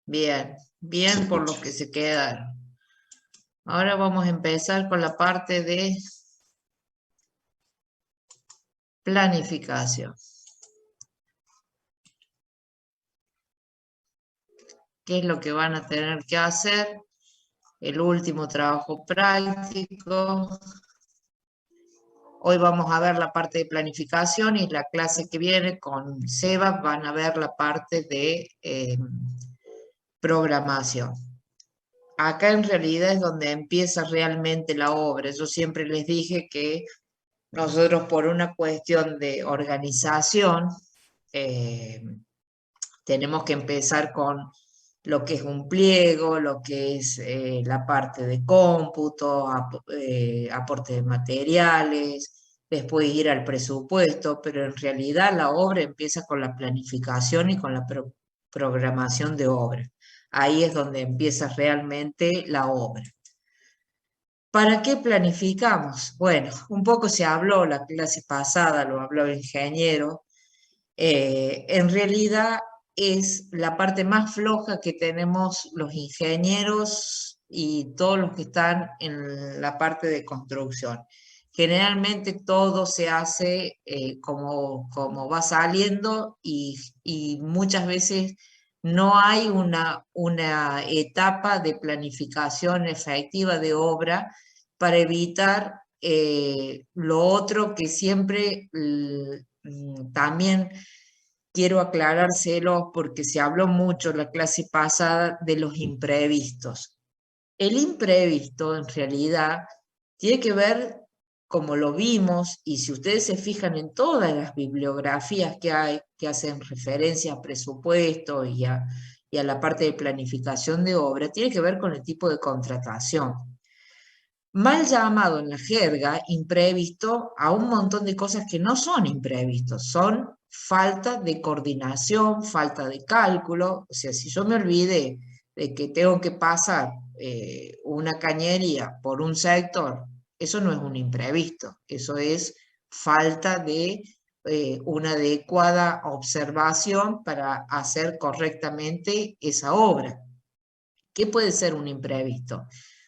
Bien, bien por los que se quedaron. Ahora vamos a empezar con la parte de planificación. ¿Qué es lo que van a tener que hacer? El último trabajo práctico. Hoy vamos a ver la parte de planificación y la clase que viene con Seba van a ver la parte de programación. Acá en realidad es donde empieza realmente la obra. Yo siempre les dije que nosotros por una cuestión de organización eh, tenemos que empezar con lo que es un pliego, lo que es la parte de cómputo, aporte de materiales, después ir al presupuesto, pero en realidad la obra empieza con la planificación y con la programación de obra. Ahí es donde empieza realmente la obra. ¿Para qué planificamos? Bueno, un poco se habló la clase pasada, lo habló el ingeniero. En realidad es la parte más floja que tenemos los ingenieros y todos los que están en la parte de construcción. Generalmente todo se hace como va saliendo y muchas veces no hay una etapa de planificación efectiva de obra para evitar lo otro que siempre también quiero aclarárselo porque se habló mucho en la clase pasada de los imprevistos. El imprevisto en realidad tiene que ver, como lo vimos, y si ustedes se fijan en todas las bibliografías que hay que hacen referencia a presupuesto y a la parte de planificación de obra, tiene que ver con el tipo de contratación. Mal llamado en la jerga, imprevisto, a un montón de cosas que no son imprevistos, son falta de coordinación, falta de cálculo. O sea, si yo me olvidé de que tengo que pasar una cañería por un sector, eso no es un imprevisto, eso es falta de una adecuada observación para hacer correctamente esa obra. ¿Qué puede ser un imprevisto?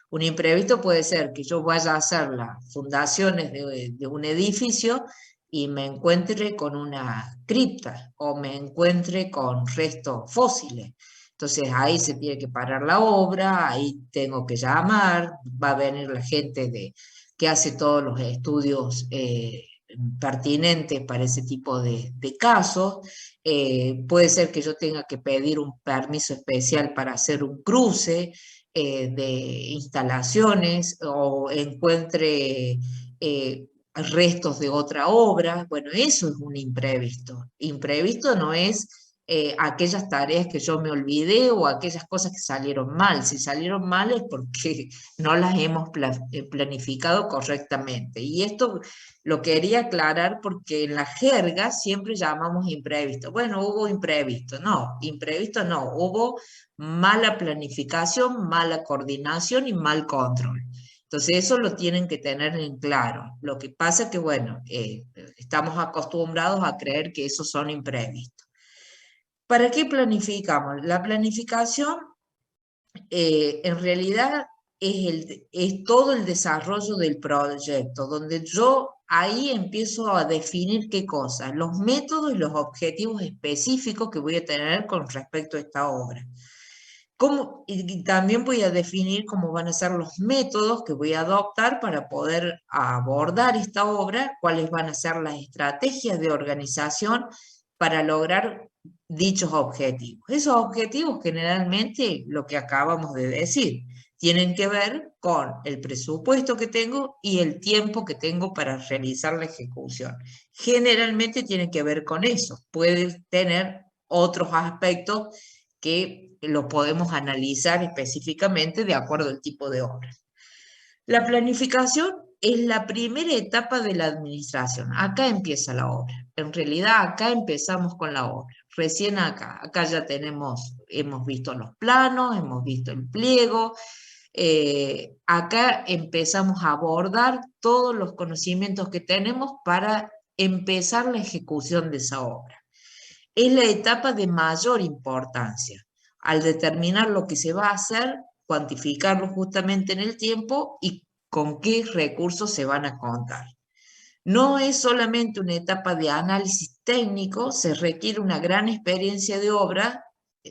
Un imprevisto puede ser que yo vaya a hacer las fundaciones de un edificio y me encuentre con una cripta o me encuentre con restos fósiles. Entonces ahí se tiene que parar la obra, ahí tengo que llamar, va a venir la gente que hace todos los estudios pertinentes para ese tipo de casos. Puede ser que yo tenga que pedir un permiso especial para hacer un cruce de instalaciones o encuentre restos de otra obra. Bueno, eso es un imprevisto. Imprevisto no es aquellas tareas que yo me olvidé o aquellas cosas que salieron mal. Si salieron mal es porque no las hemos planificado correctamente. Y esto lo quería aclarar porque en la jerga siempre llamamos imprevisto. Bueno, hubo imprevisto. No, imprevisto no. Hubo mala planificación, mala coordinación y mal control. Entonces eso lo tienen que tener en claro. Lo que pasa es que, bueno, estamos acostumbrados a creer que esos son imprevistos. ¿Para qué planificamos? La planificación en realidad es todo el desarrollo del proyecto, donde yo ahí empiezo a definir qué cosas, los métodos y los objetivos específicos que voy a tener con respecto a esta obra. Y también voy a definir cómo van a ser los métodos que voy a adoptar para poder abordar esta obra, cuáles van a ser las estrategias de organización para lograr dichos objetivos. Esos objetivos generalmente, lo que acabamos de decir, tienen que ver con el presupuesto que tengo y el tiempo que tengo para realizar la ejecución. Generalmente tienen que ver con eso. Puede tener otros aspectos que lo podemos analizar específicamente de acuerdo al tipo de obra. La planificación es la primera etapa de la administración. Acá empieza la obra. En realidad acá empezamos con la obra. Recién acá ya hemos visto los planos, hemos visto el pliego. Acá empezamos a abordar todos los conocimientos que tenemos para empezar la ejecución de esa obra. Es la etapa de mayor importancia. al determinar lo que se va a hacer, cuantificarlo justamente en el tiempo y con qué recursos se van a contar. No es solamente una etapa de análisis técnico, se requiere una gran experiencia de obra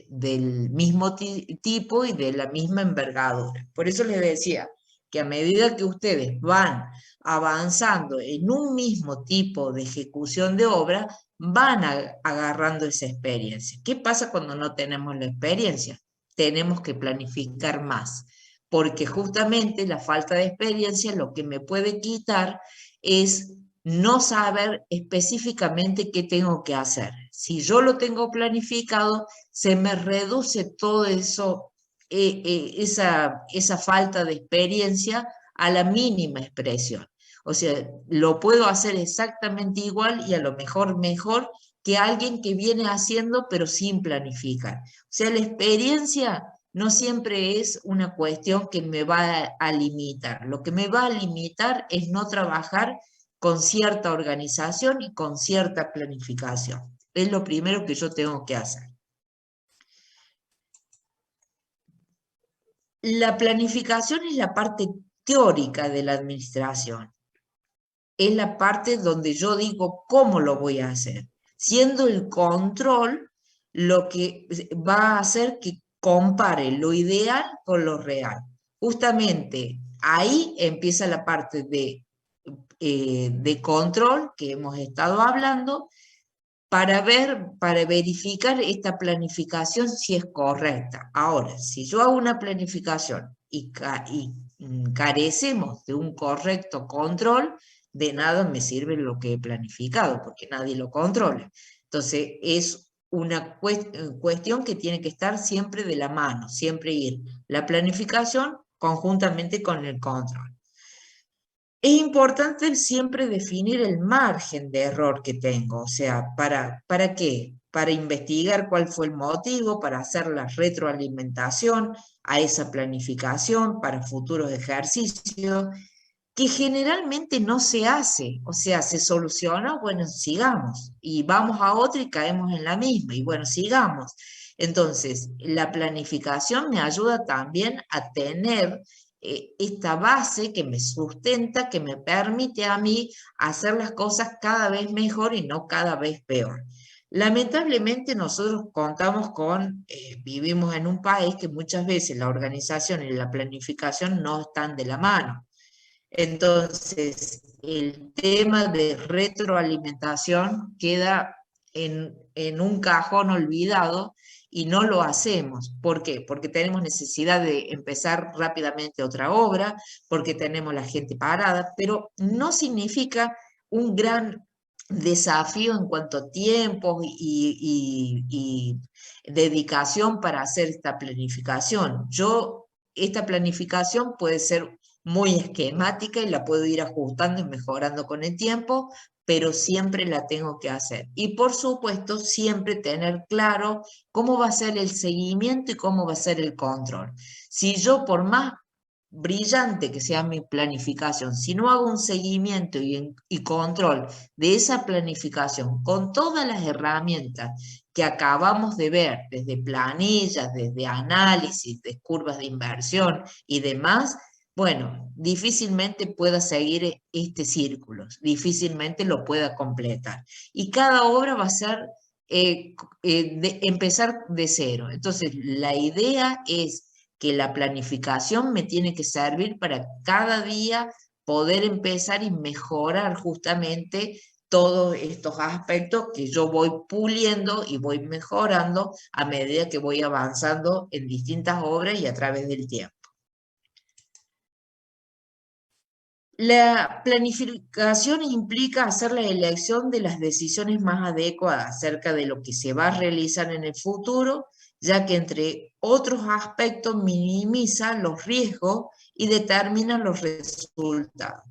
del mismo tipo y de la misma envergadura. Por eso les decía que a medida que ustedes van avanzando en un mismo tipo de ejecución de obra, van agarrando esa experiencia. ¿Qué pasa cuando no tenemos la experiencia? Tenemos que planificar más, porque justamente la falta de experiencia lo que me puede quitar es no saber específicamente qué tengo que hacer. Si yo lo tengo planificado, se me reduce todo eso, esa falta de experiencia a la mínima expresión. O sea, lo puedo hacer exactamente igual y a lo mejor que alguien que viene haciendo pero sin planificar. O sea, la experiencia no siempre es una cuestión que me va a limitar. Lo que me va a limitar es no trabajar con cierta organización y con cierta planificación. Es lo primero que yo tengo que hacer. La planificación es la parte teórica de la administración. Es la parte donde yo digo cómo lo voy a hacer, siendo el control lo que va a hacer que compare lo ideal con lo real. Justamente ahí empieza la parte de control que hemos estado hablando para verificar esta planificación si es correcta. Ahora, si yo hago una planificación y carecemos de un correcto control, de nada me sirve lo que he planificado, porque nadie lo controla. Entonces, es una cuestión que tiene que estar siempre de la mano, siempre ir la planificación conjuntamente con el control. Es importante siempre definir el margen de error que tengo, o sea, ¿para qué? Para investigar cuál fue el motivo, para hacer la retroalimentación a esa planificación, para futuros ejercicios, que generalmente no se hace, o sea, se soluciona, bueno, sigamos, y vamos a otra y caemos en la misma, y bueno, sigamos. Entonces, la planificación me ayuda también a tener esta base que me sustenta, que me permite a mí hacer las cosas cada vez mejor y no cada vez peor. Lamentablemente nosotros vivimos en un país que muchas veces la organización y la planificación no están de la mano. Entonces, el tema de retroalimentación queda en un cajón olvidado y no lo hacemos. ¿Por qué? Porque tenemos necesidad de empezar rápidamente otra obra, porque tenemos la gente parada, pero no significa un gran desafío en cuanto a tiempo y dedicación para hacer esta planificación. Esta planificación puede ser muy esquemática y la puedo ir ajustando y mejorando con el tiempo, pero siempre la tengo que hacer. Y por supuesto, siempre tener claro cómo va a ser el seguimiento y cómo va a ser el control. Si yo, por más brillante que sea mi planificación, si no hago un seguimiento y control de esa planificación con todas las herramientas que acabamos de ver, desde planillas, desde análisis, de curvas de inversión y demás, bueno, difícilmente pueda seguir este círculo, difícilmente lo pueda completar. Y cada obra va a ser empezar de cero. Entonces, la idea es que la planificación me tiene que servir para cada día poder empezar y mejorar justamente todos estos aspectos que yo voy puliendo y voy mejorando a medida que voy avanzando en distintas obras y a través del tiempo. La planificación implica hacer la elección de las decisiones más adecuadas acerca de lo que se va a realizar en el futuro, ya que entre otros aspectos minimiza los riesgos y determina los resultados,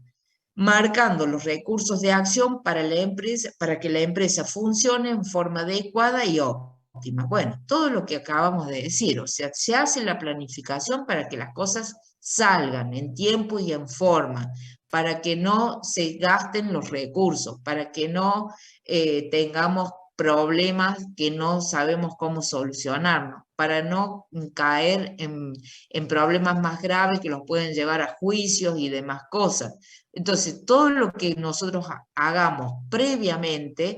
marcando los recursos de acción para la empresa, para que la empresa funcione en forma adecuada y óptima. Bueno, todo lo que acabamos de decir, o sea, se hace la planificación para que las cosas salgan en tiempo y en forma, para que no se gasten los recursos, para que no tengamos problemas que no sabemos cómo solucionarnos, para no caer en problemas más graves que los pueden llevar a juicios y demás cosas. Entonces, todo lo que nosotros hagamos previamente,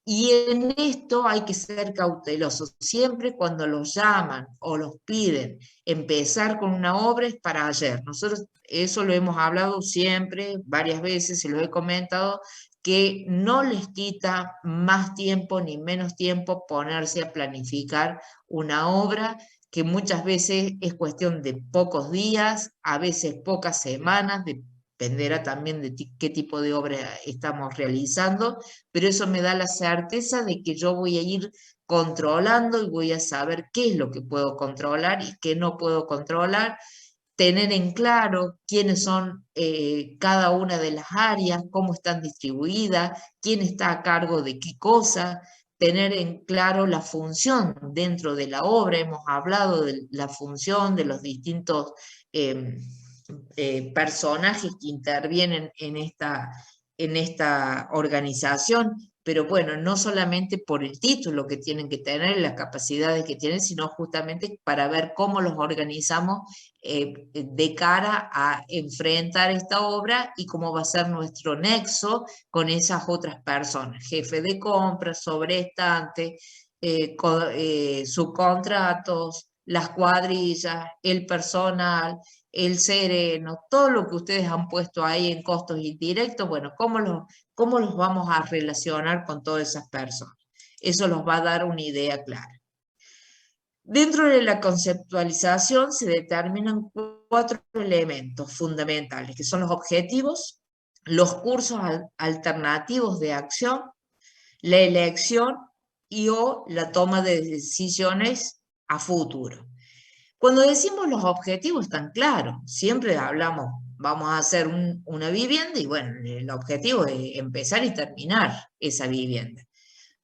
y en esto hay que ser cautelosos, siempre cuando los llaman o los piden empezar con una obra es para ayer. Nosotros eso lo hemos hablado siempre, varias veces, se lo he comentado, que no les quita más tiempo ni menos tiempo ponerse a planificar una obra, que muchas veces es cuestión de pocos días, a veces pocas semanas, dependerá también de qué tipo de obra estamos realizando, pero eso me da la certeza de que yo voy a ir controlando y voy a saber qué es lo que puedo controlar y qué no puedo controlar, tener en claro quiénes son cada una de las áreas, cómo están distribuidas, quién está a cargo de qué cosa, tener en claro la función dentro de la obra. Hemos hablado de la función de los distintos personajes que intervienen en esta organización, pero bueno, no solamente por el título que tienen que tener, las capacidades que tienen, sino justamente para ver cómo los organizamos de cara a enfrentar esta obra y cómo va a ser nuestro nexo con esas otras personas, jefe de compras, sobrestante, subcontratos, las cuadrillas, el personal, el sereno, todo lo que ustedes han puesto ahí en costos indirectos, bueno, cómo los vamos a relacionar con todas esas personas? Eso los va a dar una idea clara. Dentro de la conceptualización se determinan 4 elementos fundamentales, que son los objetivos, los cursos alternativos de acción, la elección y o la toma de decisiones a futuro. Cuando decimos los objetivos están claros, siempre hablamos, vamos a hacer una vivienda y bueno, el objetivo es empezar y terminar esa vivienda.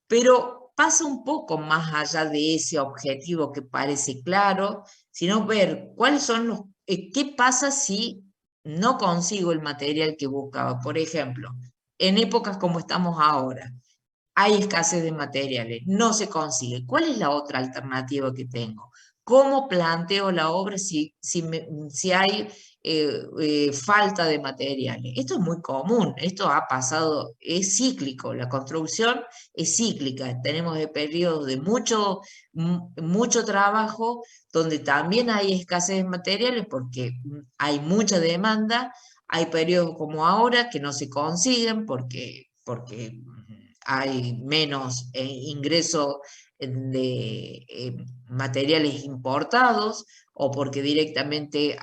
Pero pasa un poco más allá de ese objetivo que parece claro, sino ver cuáles son qué pasa si no consigo el material que buscaba. Por ejemplo, en épocas como estamos ahora, hay escasez de materiales, no se consigue. ¿Cuál es la otra alternativa que tengo? ¿Cómo planteo la obra si hay falta de materiales? Esto es muy común, esto ha pasado, es cíclico, la construcción es cíclica. Tenemos periodos de mucho trabajo donde también hay escasez de materiales porque hay mucha demanda. Hay periodos como ahora que no se consiguen porque hay menos ingreso de materiales importados o porque directamente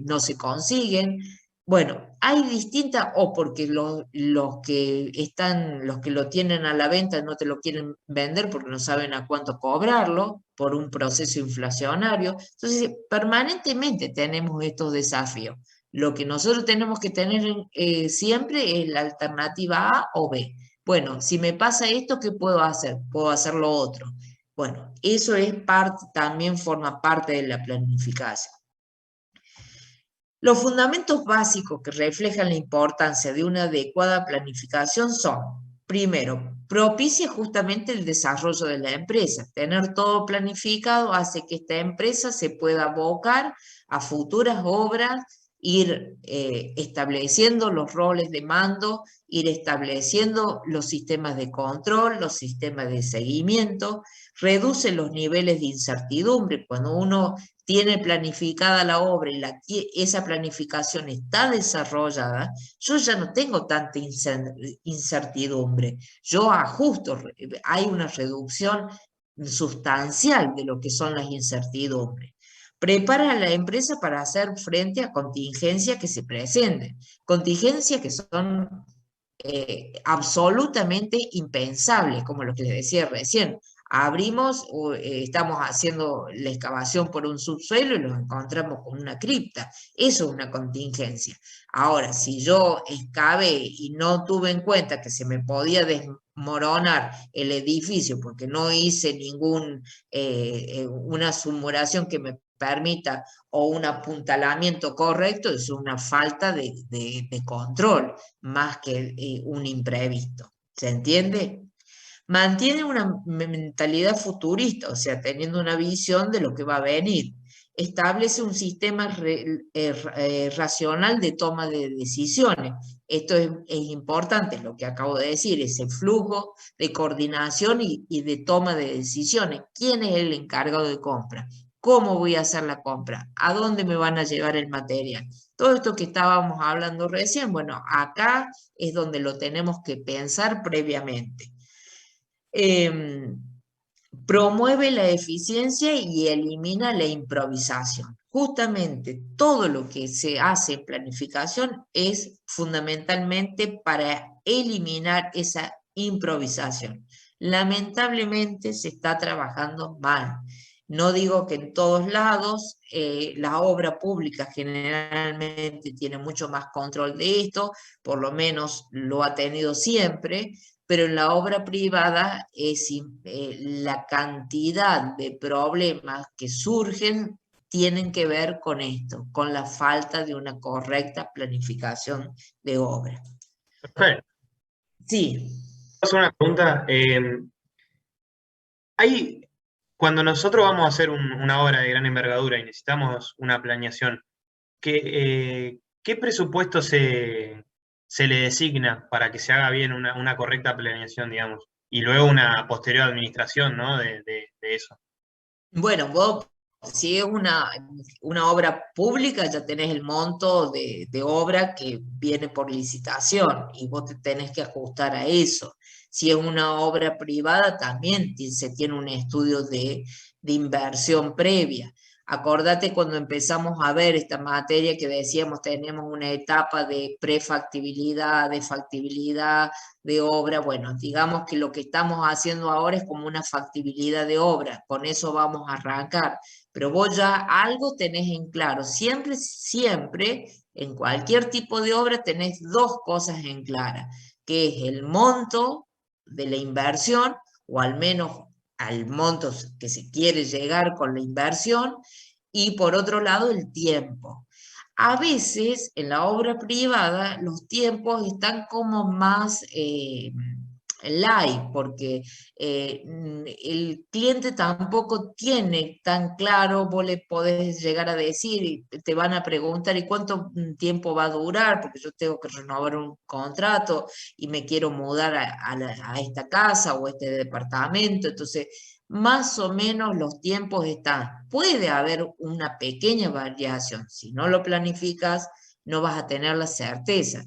no se consiguen. Bueno, hay distintas, o porque los que lo tienen a la venta no te lo quieren vender porque no saben a cuánto cobrarlo por un proceso inflacionario. Entonces, permanentemente tenemos estos desafíos. Lo que nosotros tenemos que tener siempre es la alternativa A o B. Bueno, si me pasa esto, ¿qué puedo hacer? Puedo hacer lo otro. Bueno, eso es parte, también forma parte de la planificación. Los fundamentos básicos que reflejan la importancia de una adecuada planificación son, primero, propicia justamente el desarrollo de la empresa. Tener todo planificado hace que esta empresa se pueda abocar a futuras obras, ir estableciendo los roles de mando, ir estableciendo los sistemas de control, los sistemas de seguimiento, reduce los niveles de incertidumbre. Cuando uno tiene planificada la obra y esa planificación está desarrollada, yo ya no tengo tanta incertidumbre. Yo ajusto, hay una reducción sustancial de lo que son las incertidumbres. Prepara a la empresa para hacer frente a contingencias que se presenten, contingencias que son absolutamente impensables, como lo que les decía recién. Abrimos, estamos haciendo la excavación por un subsuelo y nos encontramos con una cripta. Eso es una contingencia. Ahora, si yo excavé y no tuve en cuenta que se me podía desmoronar el edificio porque no hice una sumuración que me permita o un apuntalamiento correcto, es una falta de control más que un imprevisto. ¿Se entiende? Mantiene una mentalidad futurista, o sea, teniendo una visión de lo que va a venir. Establece un sistema racional de toma de decisiones. Esto es importante, lo que acabo de decir, ese flujo de coordinación y de toma de decisiones. ¿Quién es el encargado de compra? ¿Cómo voy a hacer la compra? ¿A dónde me van a llevar el material? Todo esto que estábamos hablando recién, bueno, acá es donde lo tenemos que pensar previamente. Em, Promueve la eficiencia y elimina la improvisación. Justamente todo lo que se hace en planificación es fundamentalmente para eliminar esa improvisación. Lamentablemente se está trabajando mal. No digo que en todos lados, la obra pública generalmente tiene mucho más control de esto, por lo menos lo ha tenido siempre, pero en la obra privada la cantidad de problemas que surgen tienen que ver con esto, con la falta de una correcta planificación de obra. Perfecto. Sí, Hacer una pregunta. Hay, cuando nosotros vamos a hacer una obra de gran envergadura y necesitamos una planeación, ¿qué presupuesto se le designa para que se haga bien una correcta planeación, digamos? Y luego una posterior administración, ¿no? De eso. bueno, vos, si es una obra pública, ya tenés el monto de obra que viene por licitación y vos te tenés que ajustar a eso. Si es una obra privada, también se tiene un estudio de inversión previa. Acordate cuando empezamos a ver esta materia que decíamos, tenemos una etapa de prefactibilidad, de factibilidad, de obra. Bueno, digamos que lo que estamos haciendo ahora es como una factibilidad de obra, con eso vamos a arrancar, pero vos ya algo tenés en claro, siempre, siempre, en cualquier tipo de obra tenés dos cosas en clara, que es el monto de la inversión, o al menos al monto que se quiere llegar con la inversión, y por otro lado el tiempo. A veces en la obra privada los tiempos están como más light, porque el cliente tampoco tiene tan claro, vos le podés llegar a decir y te van a preguntar, ¿y cuánto tiempo va a durar? Porque yo tengo que renovar un contrato y me quiero mudar a esta casa o a este departamento, entonces más o menos los tiempos están. Puede haber una pequeña variación. Si no lo planificas, no vas a tener la certeza.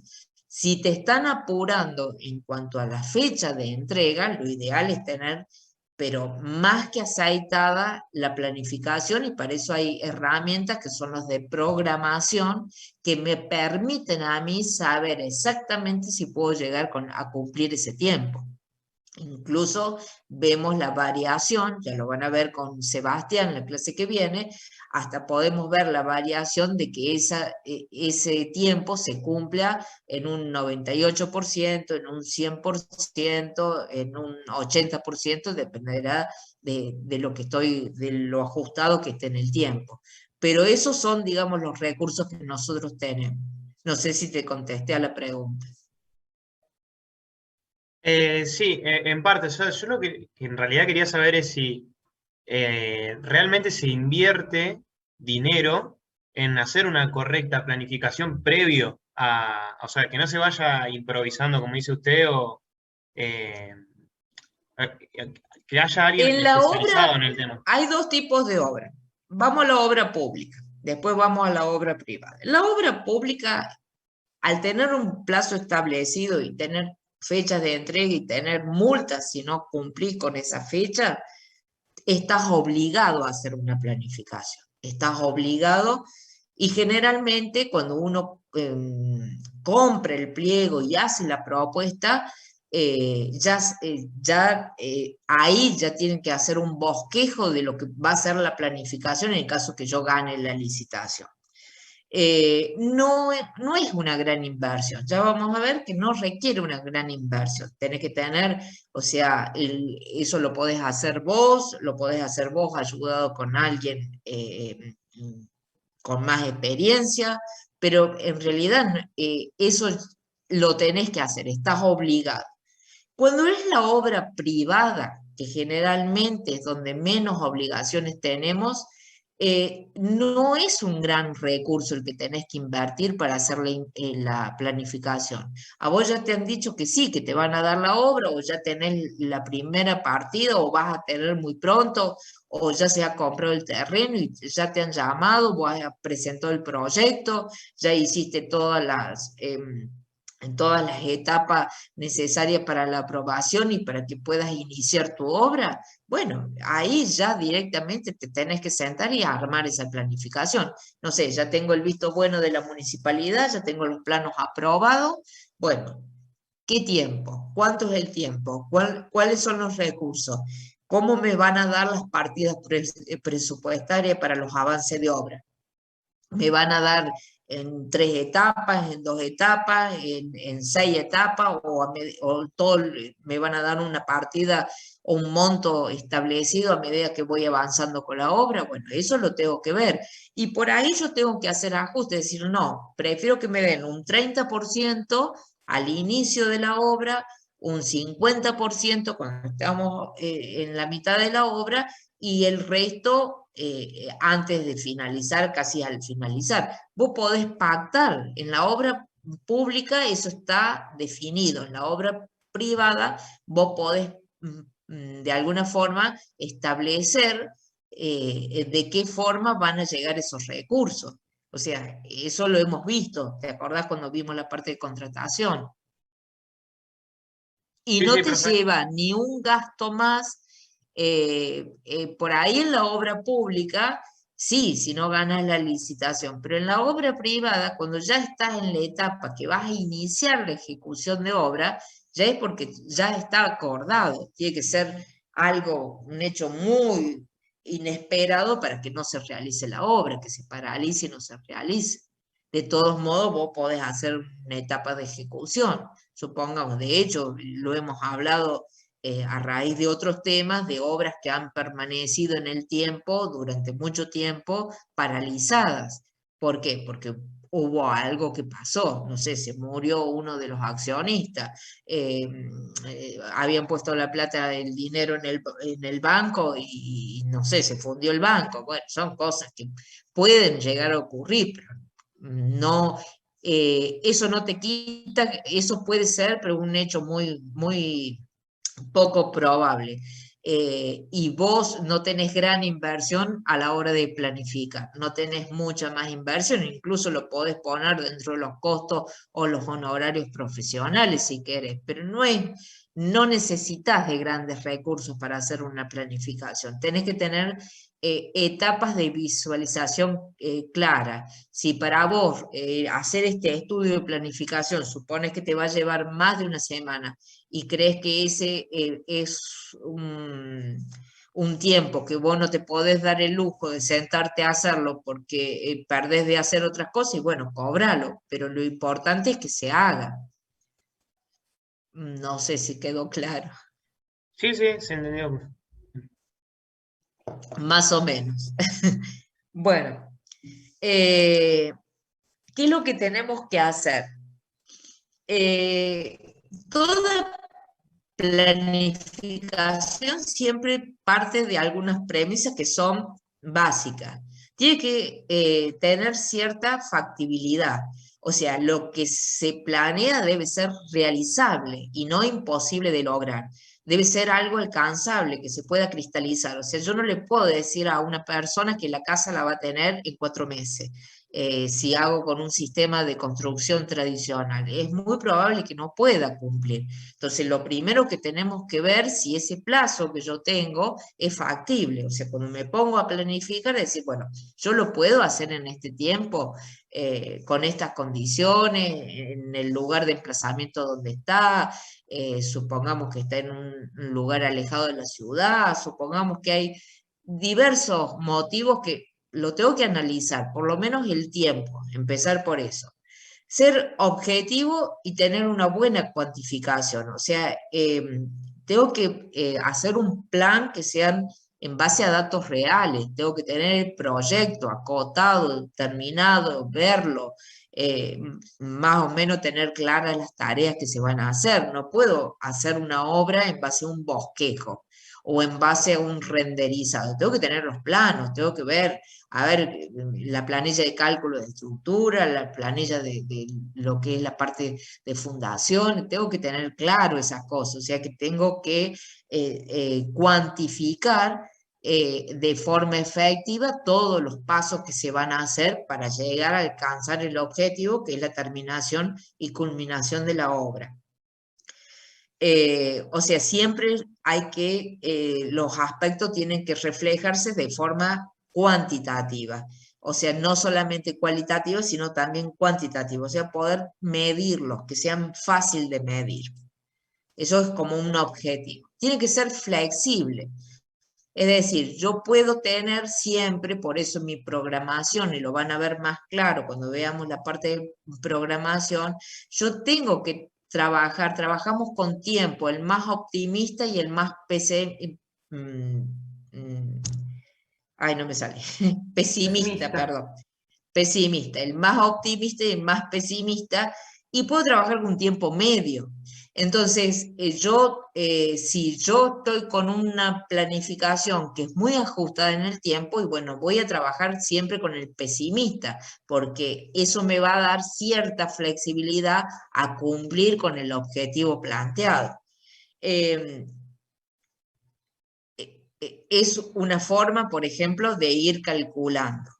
Si te están apurando en cuanto a la fecha de entrega, lo ideal es tener, pero más que aceitada, la planificación, y para eso hay herramientas que son las de programación que me permiten a mí saber exactamente si puedo llegar a cumplir ese tiempo. Incluso vemos la variación, ya lo van a ver con Sebastián en la clase que viene, hasta podemos ver la variación de que ese tiempo se cumpla en un 98%, en un 100%, en un 80%, dependerá de lo que de lo ajustado que esté en el tiempo. Pero esos son, digamos, los recursos que nosotros tenemos. No sé si te contesté a la pregunta. Sí, en parte. Yo lo que en realidad quería saber es si realmente se invierte dinero en hacer una correcta planificación previo o sea, que no se vaya improvisando, como dice usted, o eh, que haya alguien En la especializado obra en el tema. hay dos tipos de obra. Vamos a la obra pública, después vamos a la obra privada. La obra pública, al tener un plazo establecido y tener fechas de entrega y tener multas si no cumplís con esa fecha, estás obligado a hacer una planificación. Estás obligado y generalmente cuando uno compra el pliego y hace la propuesta, ahí ya tienen que hacer un bosquejo de lo que va a ser la planificación en el caso que yo gane la licitación. No es una gran inversión. Ya vamos a ver que no requiere una gran inversión. Tenés que tener, o sea, eso lo podés hacer vos ayudado con alguien con más experiencia, pero en realidad eso lo tenés que hacer, estás obligado. Cuando es la obra privada, que generalmente es donde menos obligaciones tenemos, no es un gran recurso el que tenés que invertir para hacer la planificación. A vos ya te han dicho que sí, que te van a dar la obra, o ya tenés la primera partida, o vas a tener muy pronto, o ya se ha comprado el terreno y ya te han llamado, vos has presentado el proyecto, ya hiciste en todas las etapas necesarias para la aprobación y para que puedas iniciar tu obra. Bueno, ahí ya directamente te tenés que sentar y armar esa planificación. No sé, ya tengo el visto bueno de la municipalidad, ya tengo los planos aprobados. Bueno, ¿qué tiempo? ¿Cuánto es el tiempo? ¿Cuáles son los recursos? ¿Cómo me van a dar las partidas presupuestarias para los avances de obra? ¿Me van a dar en 3 etapas, en 2 etapas, en 6 etapas, o todo, me van a dar una partida o un monto establecido a medida que voy avanzando con la obra? Bueno, eso lo tengo que ver. Y por ahí yo tengo que hacer ajustes, decir, no, prefiero que me den un 30% al inicio de la obra, un 50% cuando estamos en la mitad de la obra, y el resto antes de finalizar, casi al finalizar. Vos podés pactar en la obra pública, eso está definido. En la obra privada, vos podés de alguna forma establecer de qué forma van a llegar esos recursos. O sea, eso lo hemos visto. ¿Te acordás cuando vimos la parte de contratación? Y Sí, no sí, te perfecto. lleva ni un gasto más. Por ahí en la obra pública, sí, si no ganas la licitación, pero en la obra privada, cuando ya estás en la etapa que vas a iniciar la ejecución de obra, ya es porque ya está acordado. Tiene que ser algo, un hecho muy inesperado para que no se realice la obra, que se paralice y no se realice. De todos modos, vos podés hacer una etapa de ejecución. Supongamos, de hecho, lo hemos hablado a raíz de otros temas, de obras que han permanecido en el tiempo, durante mucho tiempo, paralizadas. ¿Por qué? Porque hubo algo que pasó, no sé, se murió uno de los accionistas, habían puesto la plata, el dinero en el banco y no sé, se fundió el banco. Bueno, son cosas que pueden llegar a ocurrir, pero no, eso no te quita, eso puede ser, pero un hecho muy, muy poco probable. Y vos no tenés gran inversión a la hora de planificar, no tenés mucha más inversión, incluso lo podés poner dentro de los costos o los honorarios profesionales si querés, pero no necesitas de grandes recursos para hacer una planificación, tenés que tener etapas de visualización clara. Si para vos hacer este estudio de planificación supones que te va a llevar más de una semana, y crees que ese es un tiempo que vos no te podés dar el lujo de sentarte a hacerlo porque perdés de hacer otras cosas, y bueno, cóbralo, pero lo importante es que se haga. No sé si quedó claro, Sí, sí, se entendió. más o menos. Bueno, ¿qué es lo que tenemos que hacer? Toda planificación siempre parte de algunas premisas que son básicas. Tiene que tener cierta factibilidad. O sea, lo que se planea debe ser realizable y no imposible de lograr. Debe ser algo alcanzable, que se pueda cristalizar. O sea, yo no le puedo decir a una persona que la casa la va a tener en 4 meses. Si hago con un sistema de construcción tradicional, es muy probable que no pueda cumplir. Entonces, lo primero que tenemos que ver si ese plazo que yo tengo es factible. O sea, cuando me pongo a planificar, decir, bueno, yo lo puedo hacer en este tiempo, con estas condiciones, en el lugar de emplazamiento donde está, supongamos que está en un lugar alejado de la ciudad, supongamos que hay diversos motivos que lo tengo que analizar, por lo menos el tiempo, empezar por eso. Ser objetivo y tener una buena cuantificación, o sea, tengo que hacer un plan que sean en base a datos reales, tengo que tener el proyecto acotado, terminado, verlo, más o menos tener claras las tareas que se van a hacer. No puedo hacer una obra en base a un bosquejo o en base a un renderizado. Tengo que tener los planos, tengo que ver, a ver, la planilla de cálculo de estructura, la planilla de lo que es la parte de fundación, tengo que tener claro esas cosas, o sea que tengo que cuantificar de forma efectiva todos los pasos que se van a hacer para llegar a alcanzar el objetivo, que es la terminación y culminación de la obra. O sea, siempre hay que, los aspectos tienen que reflejarse de forma cuantitativa. O sea, no solamente cualitativa, sino también cuantitativa. O sea, poder medirlos, que sean fácil de medir. Eso es como un objetivo. Tiene que ser flexible. Es decir, yo puedo tener siempre, por eso mi programación, y lo van a ver más claro cuando veamos la parte de programación, yo tengo que trabajar, trabajamos con tiempo, el más optimista y el más ay, no me sale, pesimista, Pesimista. perdón, pesimista, el más optimista y el más pesimista, y puedo trabajar con un tiempo medio. Entonces, si yo estoy con una planificación que es muy ajustada en el tiempo, y bueno, voy a trabajar siempre con el pesimista, porque eso me va a dar cierta flexibilidad a cumplir con el objetivo planteado. Eh, es una forma, por ejemplo, de ir calculando.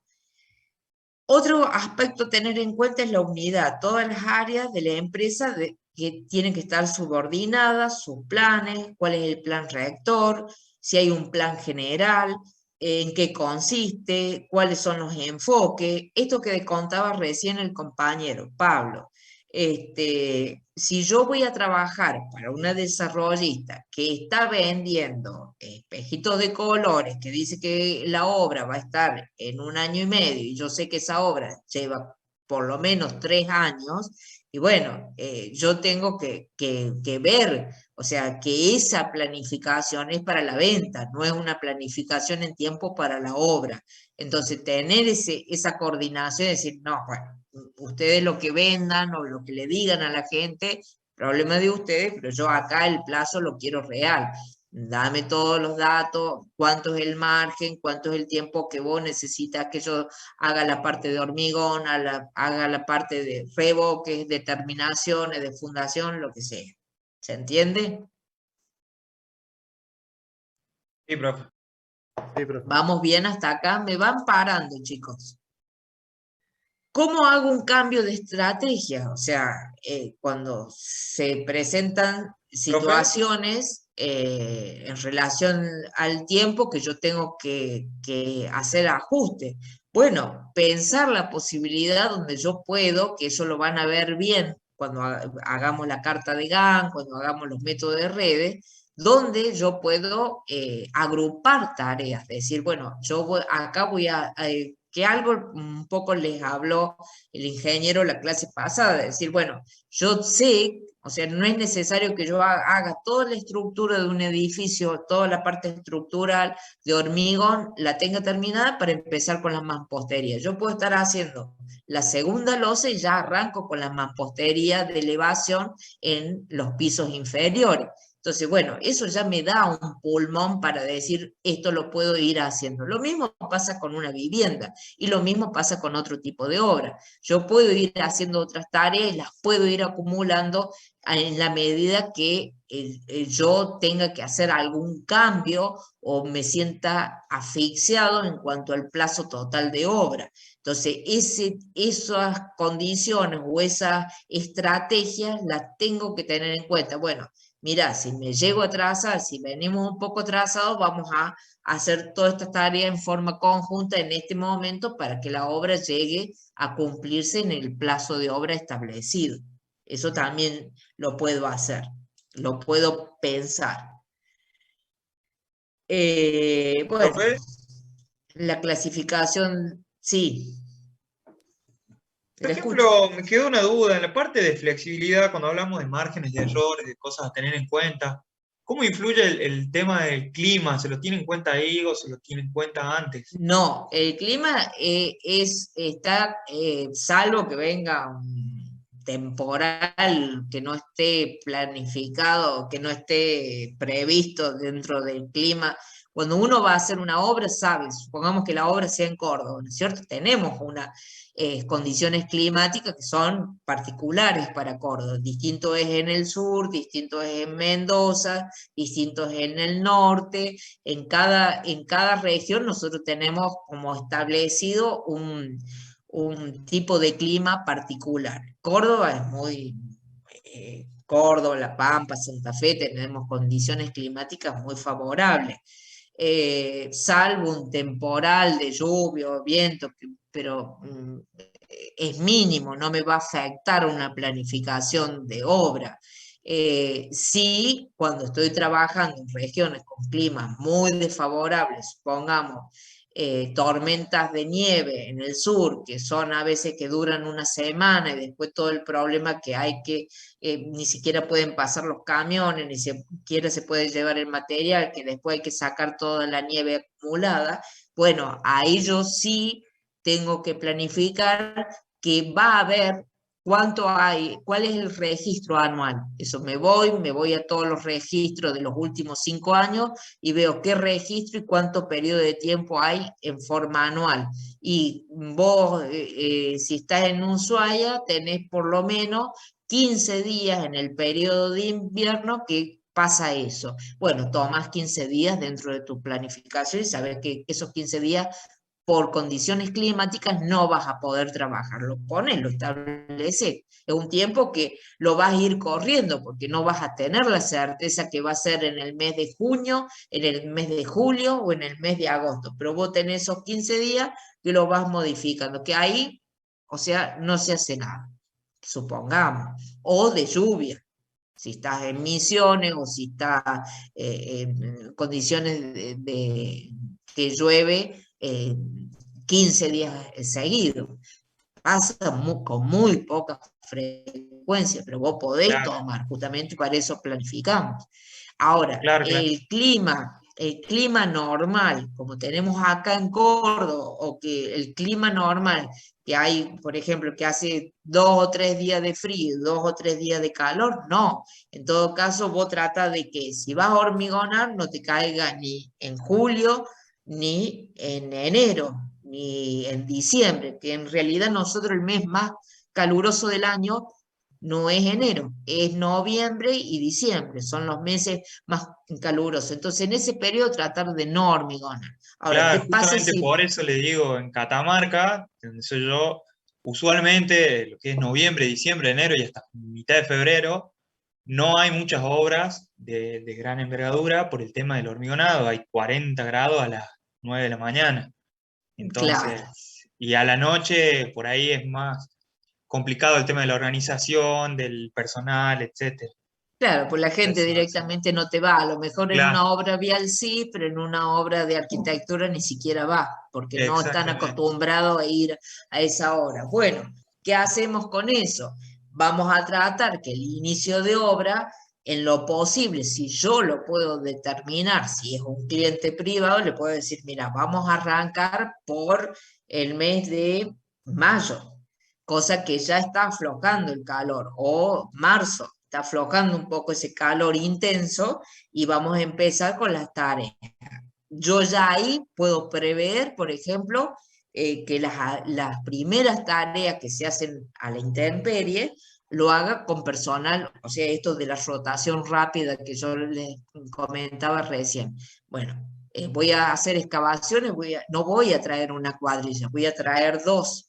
Otro aspecto a tener en cuenta es la unidad. Todas las áreas de la empresa que tienen que estar subordinadas, sus planes, cuál es el plan rector, si hay un plan general, en qué consiste, cuáles son los enfoques. Esto que contaba recién el compañero Pablo. Si yo voy a trabajar para una desarrollista que está vendiendo espejitos de colores, que dice que la obra va a estar en 1 año y medio, y yo sé que esa obra lleva por lo menos 3 años, y bueno, yo tengo que ver, o sea, que esa planificación es para la venta, no es una planificación en tiempo para la obra. Entonces, tener esa coordinación, decir, no, bueno, ustedes lo que vendan o lo que le digan a la gente, problema de ustedes, pero yo acá el plazo lo quiero real. Dame todos los datos, cuánto es el margen, cuánto es el tiempo que vos necesitas que yo haga la parte de hormigón, haga la parte de revoques, de terminaciones, de fundación, lo que sea. ¿Se entiende? Sí, profe. Sí, profe. Vamos bien hasta acá, me van parando, chicos. ¿Cómo hago un cambio de estrategia? O sea, cuando se presentan Profe, situaciones en relación al tiempo que yo tengo que hacer ajuste. Bueno, pensar la posibilidad donde yo puedo, que eso lo van a ver bien cuando hagamos la carta de Gantt, cuando hagamos los métodos de redes, donde yo puedo agrupar tareas, decir, bueno, acá voy que algo un poco les habló el ingeniero la clase pasada, de decir, bueno, yo sé, o sea, no es necesario que yo haga toda la estructura de un edificio, toda la parte estructural de hormigón, la tenga terminada para empezar con la mampostería. Yo puedo estar haciendo la segunda losa y ya arranco con la mampostería de elevación en los pisos inferiores. Entonces, bueno, eso ya me da un pulmón para decir, esto lo puedo ir haciendo. Lo mismo pasa con una vivienda y lo mismo pasa con otro tipo de obra. Yo puedo ir haciendo otras tareas y las puedo ir acumulando en la medida que yo tenga que hacer algún cambio o me sienta asfixiado en cuanto al plazo total de obra. Entonces, esas condiciones o esas estrategias las tengo que tener en cuenta. Bueno, mira, si me llego a atrasar, si venimos un poco atrasados, vamos a hacer todas estas tareas en forma conjunta en este momento para que la obra llegue a cumplirse en el plazo de obra establecido. Eso también lo puedo hacer, lo puedo pensar. Bueno, profe, la clasificación, sí, por le escucho. ejemplo, me quedó una duda en la parte de flexibilidad, cuando hablamos de márgenes de errores, de cosas a tener en cuenta. ¿Cómo influye el tema del clima? ¿Se lo tiene en cuenta ahí o se lo tiene en cuenta antes? No, el clima está, salvo que venga un temporal que no esté planificado, que no esté previsto dentro del clima. Cuando uno va a hacer una obra, sabe, supongamos que la obra sea en Córdoba, ¿no es cierto? Tenemos unas condiciones climáticas que son particulares para Córdoba. Distinto es en el sur, distinto es en Mendoza, distinto es en el norte. En cada región nosotros tenemos como establecido un tipo de clima particular. Córdoba es muy, Córdoba, La Pampa, Santa Fe, tenemos condiciones climáticas muy favorables. Salvo un temporal de lluvia o viento, pero es mínimo, no me va a afectar una planificación de obra. Sí, cuando estoy trabajando en regiones con climas muy desfavorables, supongamos tormentas de nieve en el sur, que son a veces que duran una semana y después todo el problema que hay que ni siquiera pueden pasar los camiones, ni siquiera se puede llevar el material, que después hay que sacar toda la nieve acumulada. Bueno, ahí yo sí tengo que planificar que va a haber cuánto hay, cuál es el registro anual. Eso me voy a todos los registros de los últimos 5 años y veo qué registro y cuánto periodo de tiempo hay en forma anual. Y vos, si estás en Ushuaia, tenés por lo menos 15 días en el periodo de invierno que pasa eso. Bueno, tomas 15 días dentro de tu planificación y sabes que esos 15 días por condiciones climáticas no vas a poder trabajar. Lo pones, lo estableces. Es un tiempo que lo vas a ir corriendo porque no vas a tener la certeza que va a ser en el mes de junio, en el mes de julio o en el mes de agosto. Pero vos tenés esos 15 días que lo vas modificando, que ahí, o sea, no se hace nada, supongamos, o de lluvia. Si estás en Misiones o si estás en condiciones que llueve 15 días seguidos. Pasa con muy poca frecuencia, pero vos podés Claro, tomar, justamente para eso planificamos. Ahora, claro, claro. el clima normal, como tenemos acá en Córdoba, o que el clima normal, que hay, por ejemplo, que hace 2 o 3 días de frío, 2 o 3 días de calor, no. En todo caso, vos trata de que si vas a hormigonar, no te caiga ni en julio, ni en enero, ni en diciembre, que en realidad nosotros el mes más caluroso del año no es enero, es noviembre y diciembre, son los meses más calurosos. Entonces, en ese periodo tratar de no hormigonar. Ahora, ¿qué Claro, pasa justamente si... por eso le digo, en Catamarca, donde soy yo, usualmente lo que es noviembre, diciembre, enero y hasta mitad de febrero, no hay muchas obras de gran envergadura por el tema del hormigonado. Hay 40 grados a las 9 de la mañana. Claro, Entonces, y a la noche por ahí es más complicado el tema de la organización, del personal, etcétera. claro, pues la gente Eso hace. directamente no te va, a lo mejor en Claro, una obra vial sí, pero en una obra de arquitectura ni siquiera va, porque no están exactamente. acostumbrados a ir a esa obra. Bueno, ¿qué hacemos con eso? Vamos a tratar que el inicio de obra, en lo posible, si yo lo puedo determinar, si es un cliente privado, le puedo decir, mira, vamos a arrancar por el mes de mayo, cosa que ya está aflojando el calor, o marzo, está aflojando un poco ese calor intenso y vamos a empezar con las tareas. Yo ya ahí puedo prever, por ejemplo, que las primeras tareas que se hacen a la intemperie lo haga con personal, o sea, esto de la rotación rápida que yo les comentaba recién. Bueno, voy a hacer excavaciones, no voy a traer una cuadrilla, voy a traer dos.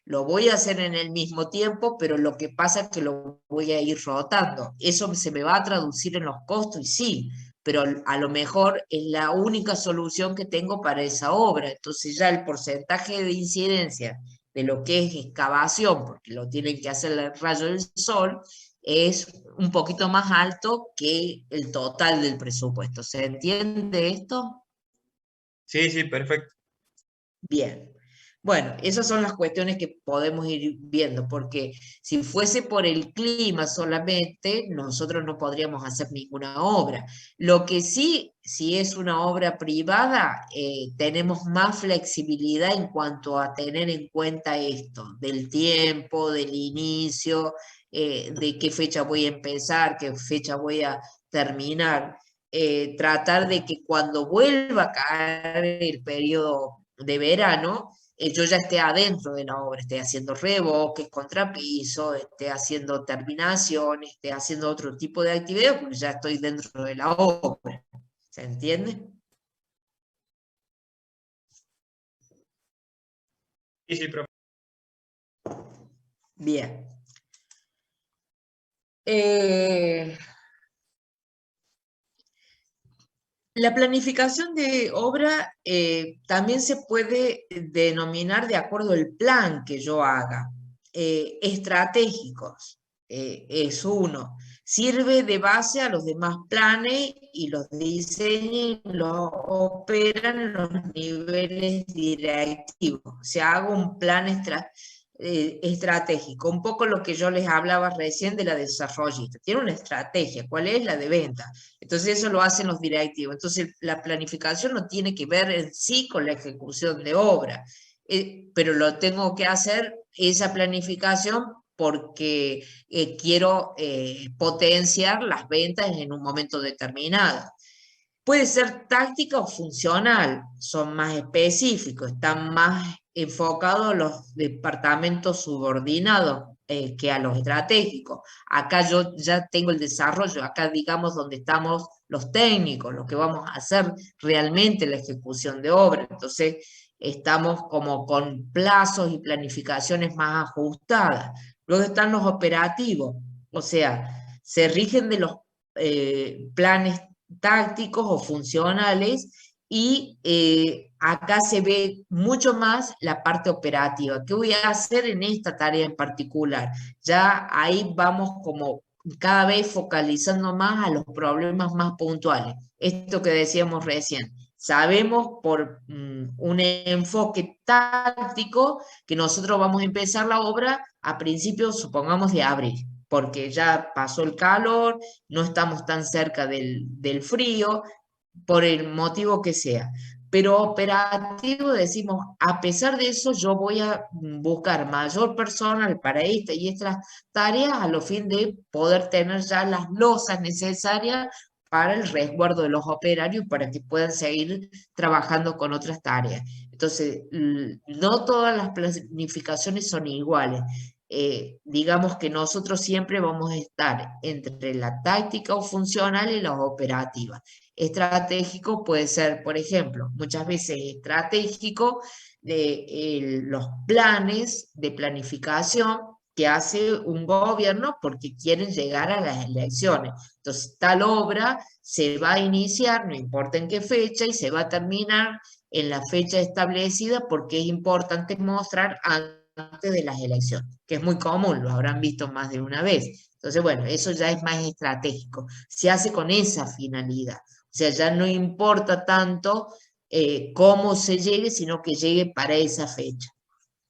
Lo voy a hacer en el mismo tiempo, pero lo que pasa es que lo voy a ir rotando. Eso se me va a traducir en los costos y sí, pero a lo mejor es la única solución que tengo para esa obra. Entonces ya el porcentaje de incidencia de lo que es excavación, porque lo tienen que hacer el rayo del sol, es un poquito más alto que el total del presupuesto. ¿Se entiende esto? Sí, sí, perfecto. Bien. Bueno, esas son las cuestiones que podemos ir viendo, porque si fuese por el clima solamente, nosotros no podríamos hacer ninguna obra. Lo que sí, si es una obra privada, tenemos más flexibilidad en cuanto a tener en cuenta esto, del tiempo, del inicio, de qué fecha voy a empezar, qué fecha voy a terminar. Tratar de que cuando vuelva a caer el periodo de verano, yo ya esté adentro de la obra, esté haciendo revoques, contrapiso, esté haciendo terminación, esté haciendo otro tipo de actividad, porque ya estoy dentro de la obra. ¿Se entiende? Sí, sí, profe. Bien. La planificación de obra también se puede denominar de acuerdo al plan que yo haga. Estratégicos es uno. Sirve de base a los demás planes y los diseña y los operan en los niveles directivos. O sea, hago un plan estratégico, un poco lo que yo les hablaba recién de la desarrollista. Tiene una estrategia, ¿cuál es? La de venta. Entonces eso lo hacen los directivos. Entonces la planificación no tiene que ver en sí con la ejecución de obra, pero lo tengo que hacer esa planificación porque quiero potenciar las ventas en un momento determinado. Puede ser táctica o funcional, son más específicos, están más enfocados a los departamentos subordinados que a los estratégicos. Acá yo ya tengo el desarrollo, acá digamos donde estamos los técnicos, los que vamos a hacer realmente la ejecución de obra. Entonces estamos como con plazos y planificaciones más ajustadas. Luego están los operativos, o sea, se rigen de los planes tácticos o funcionales y acá se ve mucho más la parte operativa. ¿Qué voy a hacer en esta tarea en particular? Ya ahí vamos como cada vez focalizando más a los problemas más puntuales. Esto que decíamos recién. Sabemos por un enfoque táctico que nosotros vamos a empezar la obra a principios, supongamos, de abril, porque ya pasó el calor, no estamos tan cerca del frío, por el motivo que sea. Pero operativo decimos, a pesar de eso, yo voy a buscar mayor personal para esta y estas tareas a lo fin de poder tener ya las losas necesarias para el resguardo de los operarios para que puedan seguir trabajando con otras tareas. Entonces, no todas las planificaciones son iguales. Digamos que nosotros siempre vamos a estar entre la táctica o funcional y las operativas. Estratégico puede ser, por ejemplo, muchas veces estratégico de los planes de planificación que hace un gobierno porque quieren llegar a las elecciones. Entonces, tal obra se va a iniciar, no importa en qué fecha, y se va a terminar en la fecha establecida porque es importante mostrar antes de las elecciones, que es muy común, lo habrán visto más de una vez. Entonces, bueno, eso ya es más estratégico, se hace con esa finalidad. O sea, ya no importa tanto cómo se llegue, sino que llegue para esa fecha.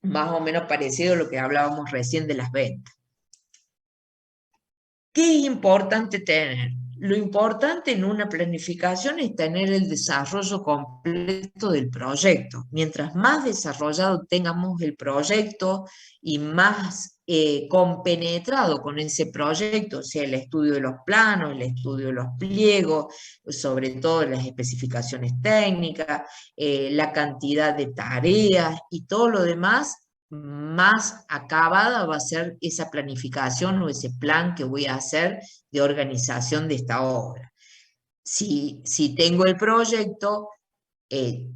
Más o menos parecido a lo que hablábamos recién de las ventas. ¿Qué es importante tener? Lo importante en una planificación es tener el desarrollo completo del proyecto. Mientras más desarrollado tengamos el proyecto y más compenetrado con ese proyecto, o sea, el estudio de los planos, el estudio de los pliegos, sobre todo las especificaciones técnicas, la cantidad de tareas y todo lo demás, más acabada va a ser esa planificación o ese plan que voy a hacer de organización de esta obra. Si tengo el proyecto,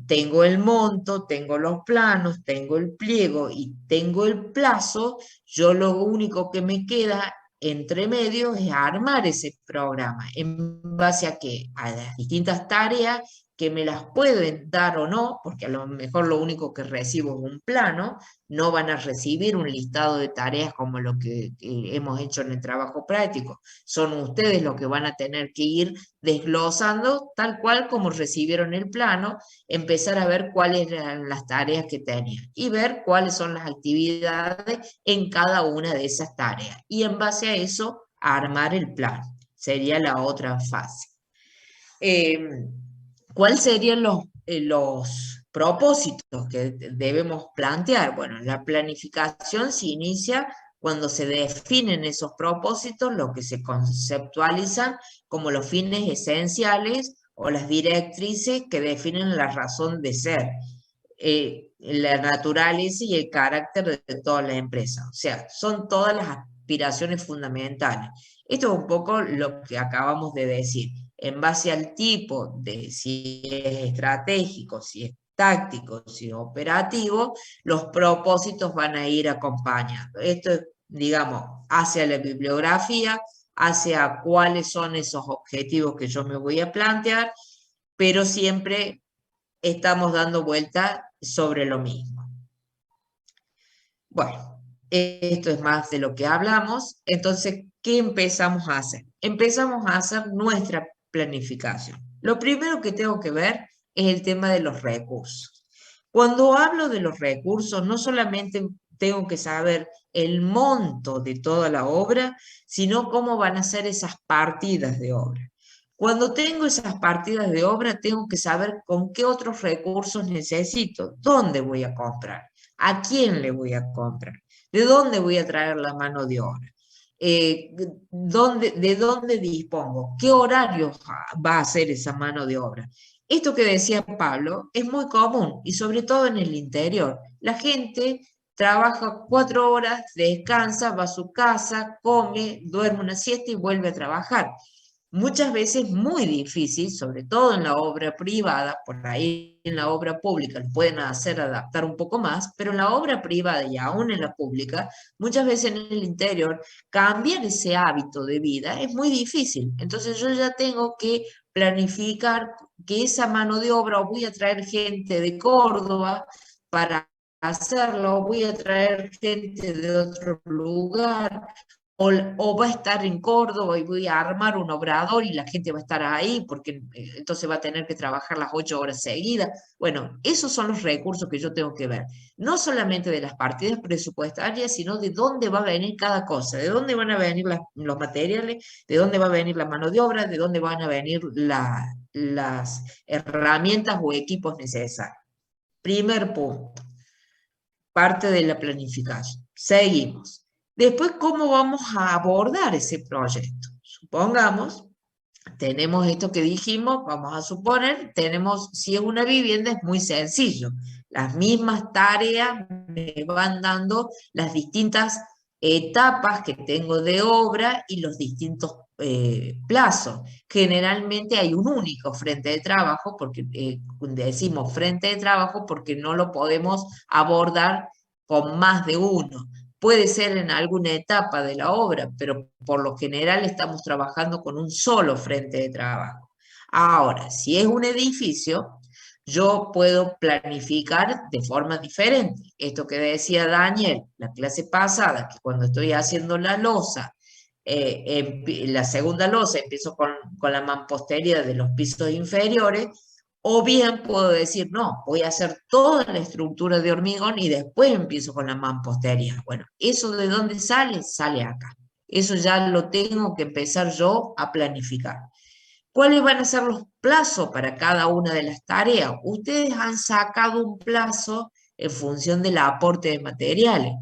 tengo el monto, tengo los planos, tengo el pliego y tengo el plazo, yo lo único que me queda entre medios es armar ese programa. ¿En base a qué? A las distintas tareas que me las pueden dar o no, porque a lo mejor lo único que recibo es un plano, no van a recibir un listado de tareas como lo que hemos hecho en el trabajo práctico. Son ustedes los que van a tener que ir desglosando tal cual como recibieron el plano, empezar a ver cuáles eran las tareas que tenían y ver cuáles son las actividades en cada una de esas tareas. Y en base a eso, armar el plan. Sería la otra fase. ¿Cuáles serían los propósitos que debemos plantear? Bueno, la planificación se inicia cuando se definen esos propósitos, lo que se conceptualizan como los fines esenciales o las directrices que definen la razón de ser, la naturaleza y el carácter de toda la empresa. O sea, son todas las aspiraciones fundamentales. Esto es un poco lo que acabamos de decir. En base al tipo de si es estratégico, si es táctico, si es operativo, los propósitos van a ir acompañando. Esto es, digamos, hacia la bibliografía, hacia cuáles son esos objetivos que yo me voy a plantear, pero siempre estamos dando vuelta sobre lo mismo. Bueno, esto es más de lo que hablamos. Entonces, ¿qué empezamos a hacer? Empezamos a hacer nuestra planificación. Lo primero que tengo que ver es el tema de los recursos. Cuando hablo de los recursos, no solamente tengo que saber el monto de toda la obra, sino cómo van a ser esas partidas de obra. Cuando tengo esas partidas de obra, tengo que saber con qué otros recursos necesito, dónde voy a comprar, a quién le voy a comprar, de dónde voy a traer la mano de obra, de dónde dispongo, qué horarios va a hacer esa mano de obra. Esto que decía Pablo es muy común y sobre todo en el interior. La gente trabaja 4 horas, descansa, va a su casa, come, duerme una siesta y vuelve a trabajar. Muchas veces muy difícil, sobre todo en la obra privada, por ahí en la obra pública lo pueden hacer adaptar un poco más, pero en la obra privada y aún en la pública, muchas veces en el interior, cambiar ese hábito de vida es muy difícil. Entonces yo ya tengo que planificar que esa mano de obra, o voy a traer gente de Córdoba para hacerlo, voy a traer gente de otro lugar, o va a estar en Córdoba y voy a armar un obrador y la gente va a estar ahí porque entonces va a tener que trabajar las 8 horas seguidas. Bueno, esos son los recursos que yo tengo que ver. No solamente de las partidas presupuestarias, sino de dónde va a venir cada cosa, de dónde van a venir los materiales, de dónde va a venir la mano de obra, de dónde van a venir las herramientas o equipos necesarios. Primer punto, parte de la planificación. Seguimos. Después, ¿cómo vamos a abordar ese proyecto? Supongamos, tenemos esto que dijimos, vamos a suponer, tenemos, si es una vivienda es muy sencillo. Las mismas tareas me van dando las distintas etapas que tengo de obra y los distintos plazos. Generalmente hay un único frente de trabajo, porque decimos frente de trabajo porque no lo podemos abordar con más de uno. Puede ser en alguna etapa de la obra, pero por lo general estamos trabajando con un solo frente de trabajo. Ahora, si es un edificio, yo puedo planificar de forma diferente. Esto que decía Daniel, la clase pasada, que cuando estoy haciendo la losa, la segunda losa empiezo con la mampostería de los pisos inferiores, o bien puedo decir, no, voy a hacer toda la estructura de hormigón y después empiezo con la mampostería. Bueno, ¿eso de dónde sale? Sale acá. Eso ya lo tengo que empezar yo a planificar. ¿Cuáles van a ser los plazos para cada una de las tareas? Ustedes han sacado un plazo en función del aporte de materiales,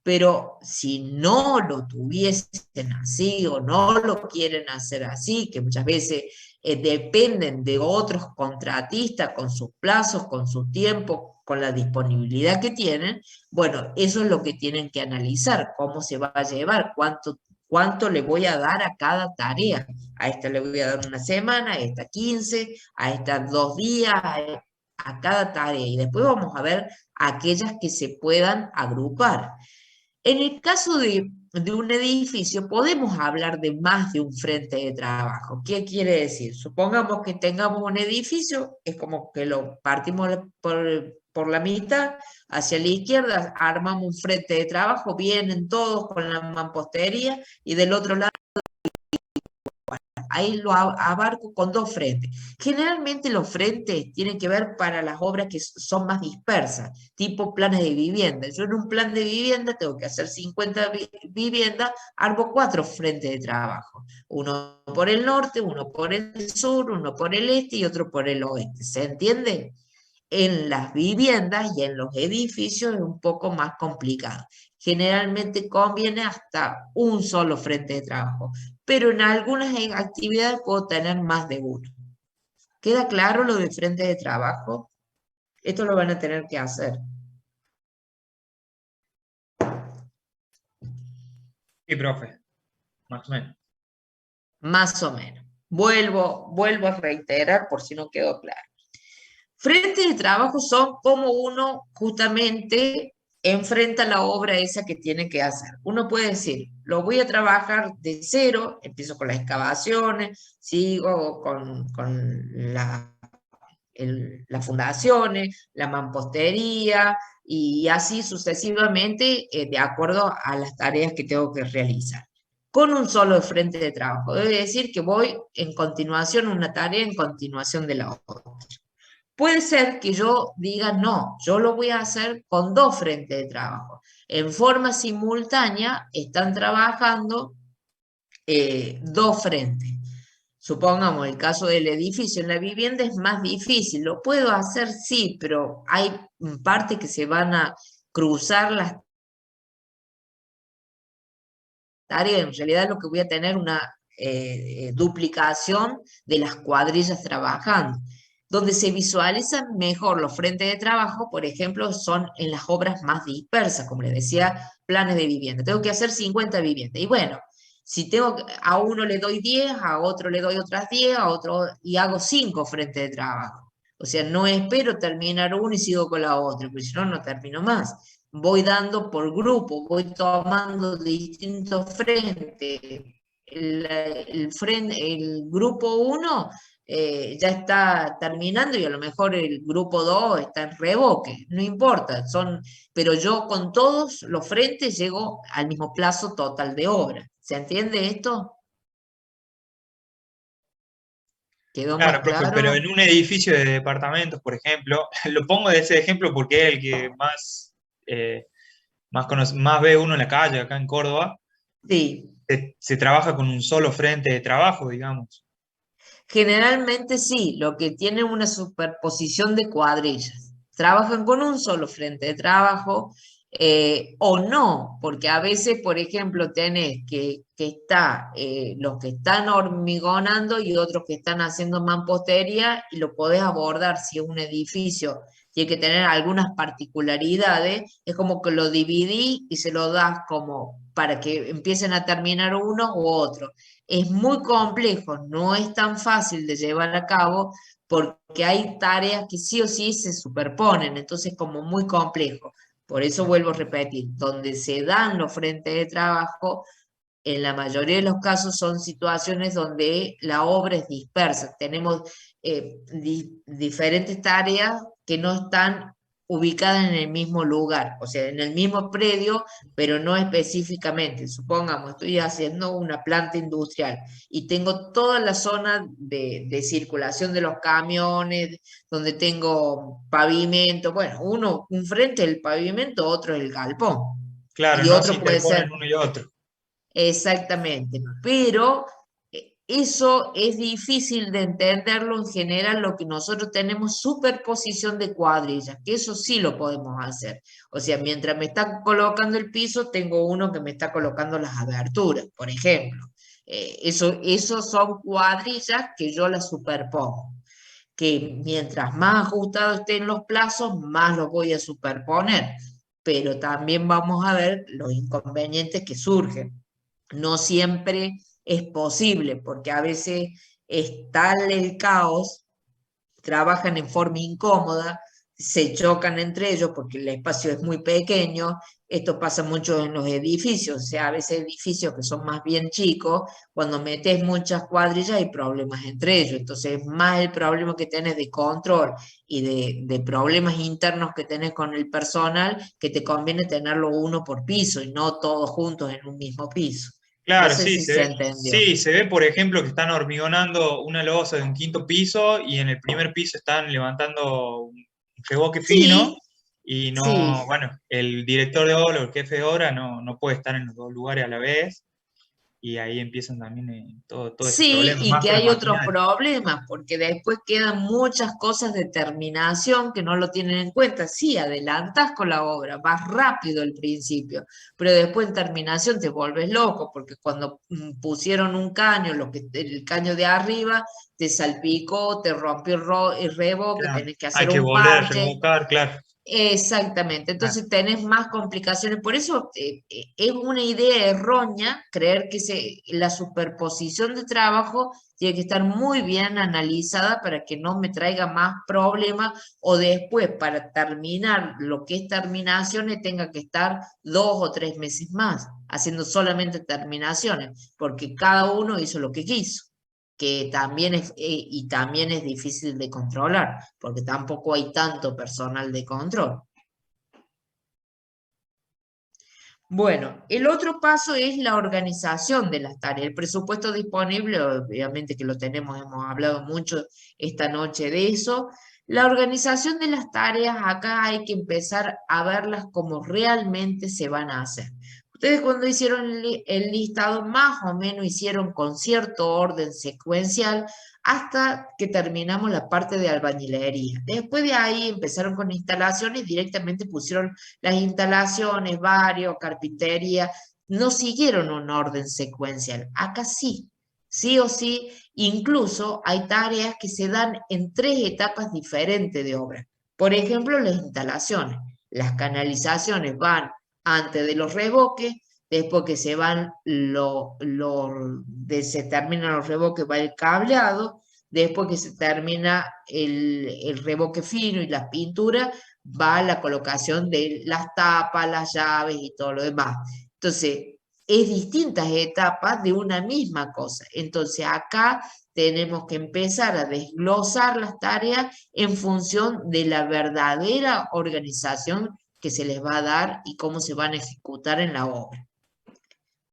pero si no lo tuviesen así o no lo quieren hacer así, que muchas veces dependen de otros contratistas con sus plazos, con su tiempo, con la disponibilidad que tienen, bueno, eso es lo que tienen que analizar, cómo se va a llevar, cuánto le voy a dar a cada tarea. A esta le voy a dar una semana, a esta 15, a esta 2 días, a cada tarea. Y después vamos a ver aquellas que se puedan agrupar. En el caso de de un edificio, podemos hablar de más de un frente de trabajo. ¿Qué quiere decir? Supongamos que tengamos un edificio, es como que lo partimos por la mitad, hacia la izquierda armamos un frente de trabajo, vienen todos con la mampostería, y del otro lado ahí lo abarco con dos frentes. Generalmente los frentes tienen que ver para las obras que son más dispersas, tipo planes de vivienda. Yo en un plan de vivienda tengo que hacer 50 viviendas, armo 4 frentes de trabajo. Uno por el norte, uno por el sur, uno por el este y otro por el oeste. ¿Se entiende? En las viviendas y en los edificios es un poco más complicado. Generalmente conviene hasta un solo frente de trabajo, pero en algunas actividades puedo tener más de uno. ¿Queda claro lo de frente de trabajo? Esto lo van a tener que hacer. Sí, profe, más o menos. Más o menos. Vuelvo a reiterar por si no quedó claro. Frentes de trabajo son como uno justamente enfrenta la obra esa que tiene que hacer. Uno puede decir, lo voy a trabajar de cero, empiezo con las excavaciones, sigo con las fundaciones, la mampostería y así sucesivamente de acuerdo a las tareas que tengo que realizar. Con un solo frente de trabajo. Debe decir que voy en continuación, una tarea en continuación de la otra. Puede ser que yo diga, no, yo lo voy a hacer con dos frentes de trabajo. En forma simultánea están trabajando dos frentes. Supongamos el caso del edificio, en la vivienda es más difícil. Lo puedo hacer, sí, pero hay partes que se van a cruzar las tareas. En realidad lo que voy a tener una duplicación de las cuadrillas trabajando. Donde se visualizan mejor los frentes de trabajo, por ejemplo, son en las obras más dispersas, como les decía, planes de vivienda. Tengo que hacer 50 viviendas. Y bueno, si tengo, a uno le doy 10, a otro le doy otras 10, a otro, y hago 5 frentes de trabajo. O sea, no espero terminar uno y sigo con la otra, porque si no, no termino más. Voy dando por grupo, voy tomando distintos frentes. El grupo uno ya está terminando y a lo mejor el grupo 2 está en revoque, no importa, pero yo con todos los frentes llego al mismo plazo total de obra. ¿Se entiende esto? ¿Quedó más Claro, profe, pero claro? en un edificio de departamentos, por ejemplo, lo pongo de ese ejemplo porque es el que más ve uno en la calle, acá en Córdoba, Sí, se trabaja con un solo frente de trabajo, digamos. generalmente sí, lo que tiene una superposición de cuadrillas. Trabajan con un solo frente de trabajo o no, porque a veces, por ejemplo, tenés que está los que están hormigonando y otros que están haciendo mampostería y lo podés abordar si es un edificio, tiene que tener algunas particularidades, es como que lo dividí y se lo das como para que empiecen a terminar uno u otro. Es muy complejo, no es tan fácil de llevar a cabo porque hay tareas que sí o sí se superponen, entonces como muy complejo. Por eso vuelvo a repetir, donde se dan los frentes de trabajo, en la mayoría de los casos son situaciones donde la obra es dispersa. Tenemos diferentes tareas que no están ubicadas en el mismo lugar, o sea, en el mismo predio, pero no específicamente. Supongamos, estoy haciendo una planta industrial y tengo toda la zona de circulación de los camiones, donde tengo pavimento, bueno, un frente es el pavimento, otro es el galpón. Claro, Y no se otro puede ser interponen uno y otro. exactamente, pero eso es difícil de entenderlo en general, lo que nosotros tenemos superposición de cuadrillas, que eso sí lo podemos hacer. O sea, mientras me está colocando el piso, tengo uno que me está colocando las aberturas, por ejemplo. Eso son cuadrillas que yo las superpongo, que mientras más ajustados estén los plazos, más los voy a superponer. Pero también vamos a ver los inconvenientes que surgen. No siempre es posible, porque a veces es tal el caos, trabajan en forma incómoda, se chocan entre ellos porque el espacio es muy pequeño Esto pasa mucho en los edificios, o sea, a veces edificios que son más bien chicos, cuando metes muchas cuadrillas hay problemas entre ellos, entonces es más el problema que tenés de control y de problemas internos que tenés con el personal, que te conviene tenerlo uno por piso y no todos juntos en un mismo piso. No Claro, sé sí, si se entendió. sí, se ve, por ejemplo, que están hormigonando una losa de un quinto piso y en el primer piso están levantando un reboque fino Sí, y no, sí. bueno, el director de obra o el jefe de obra no puede estar en los dos lugares a la vez y ahí empiezan también todo ese Sí, problema, y más que con la hay otros maquinaria. problemas, porque después quedan muchas cosas de terminación que no lo tienen en cuenta. Sí, adelantás con la obra, vas rápido al principio, pero después en terminación te vuelves loco, porque cuando pusieron un caño, el caño de arriba, te salpicó, te rompió el reboque, Claro, tenés que hay hacer que un volver a parche. revocar, claro. Exactamente, Claro. entonces tenés más complicaciones. Por eso es una idea errónea creer que la superposición de trabajo tiene que estar muy bien analizada para que no me traiga más problemas o después para terminar lo que es terminaciones tenga que estar 2 o 3 meses más haciendo solamente terminaciones, porque cada uno hizo lo que quiso, que también y también es difícil de controlar porque tampoco hay tanto personal de control. Bueno, el otro paso es la organización de las tareas. El presupuesto disponible, obviamente que lo tenemos, hemos hablado mucho esta noche de eso. La organización de las tareas, acá hay que empezar a verlas como realmente se van a hacer. Ustedes cuando hicieron el listado, más o menos hicieron con cierto orden secuencial hasta que terminamos la parte de albañilería. Después de ahí empezaron con instalaciones y directamente pusieron las instalaciones, varios, carpintería, no siguieron un orden secuencial. Acá sí, sí o sí, incluso hay tareas que se dan en 3 etapas diferentes de obra. Por ejemplo, las instalaciones. Las canalizaciones van antes de los revoques, después que se van se terminan los revoques va el cableado, después que se termina el revoque fino y las pinturas, va la colocación de las tapas, las llaves y todo lo demás. Entonces, es distintas etapas de una misma cosa. Entonces, acá tenemos que empezar a desglosar las tareas en función de la verdadera organización que se les va a dar y cómo se van a ejecutar en la obra.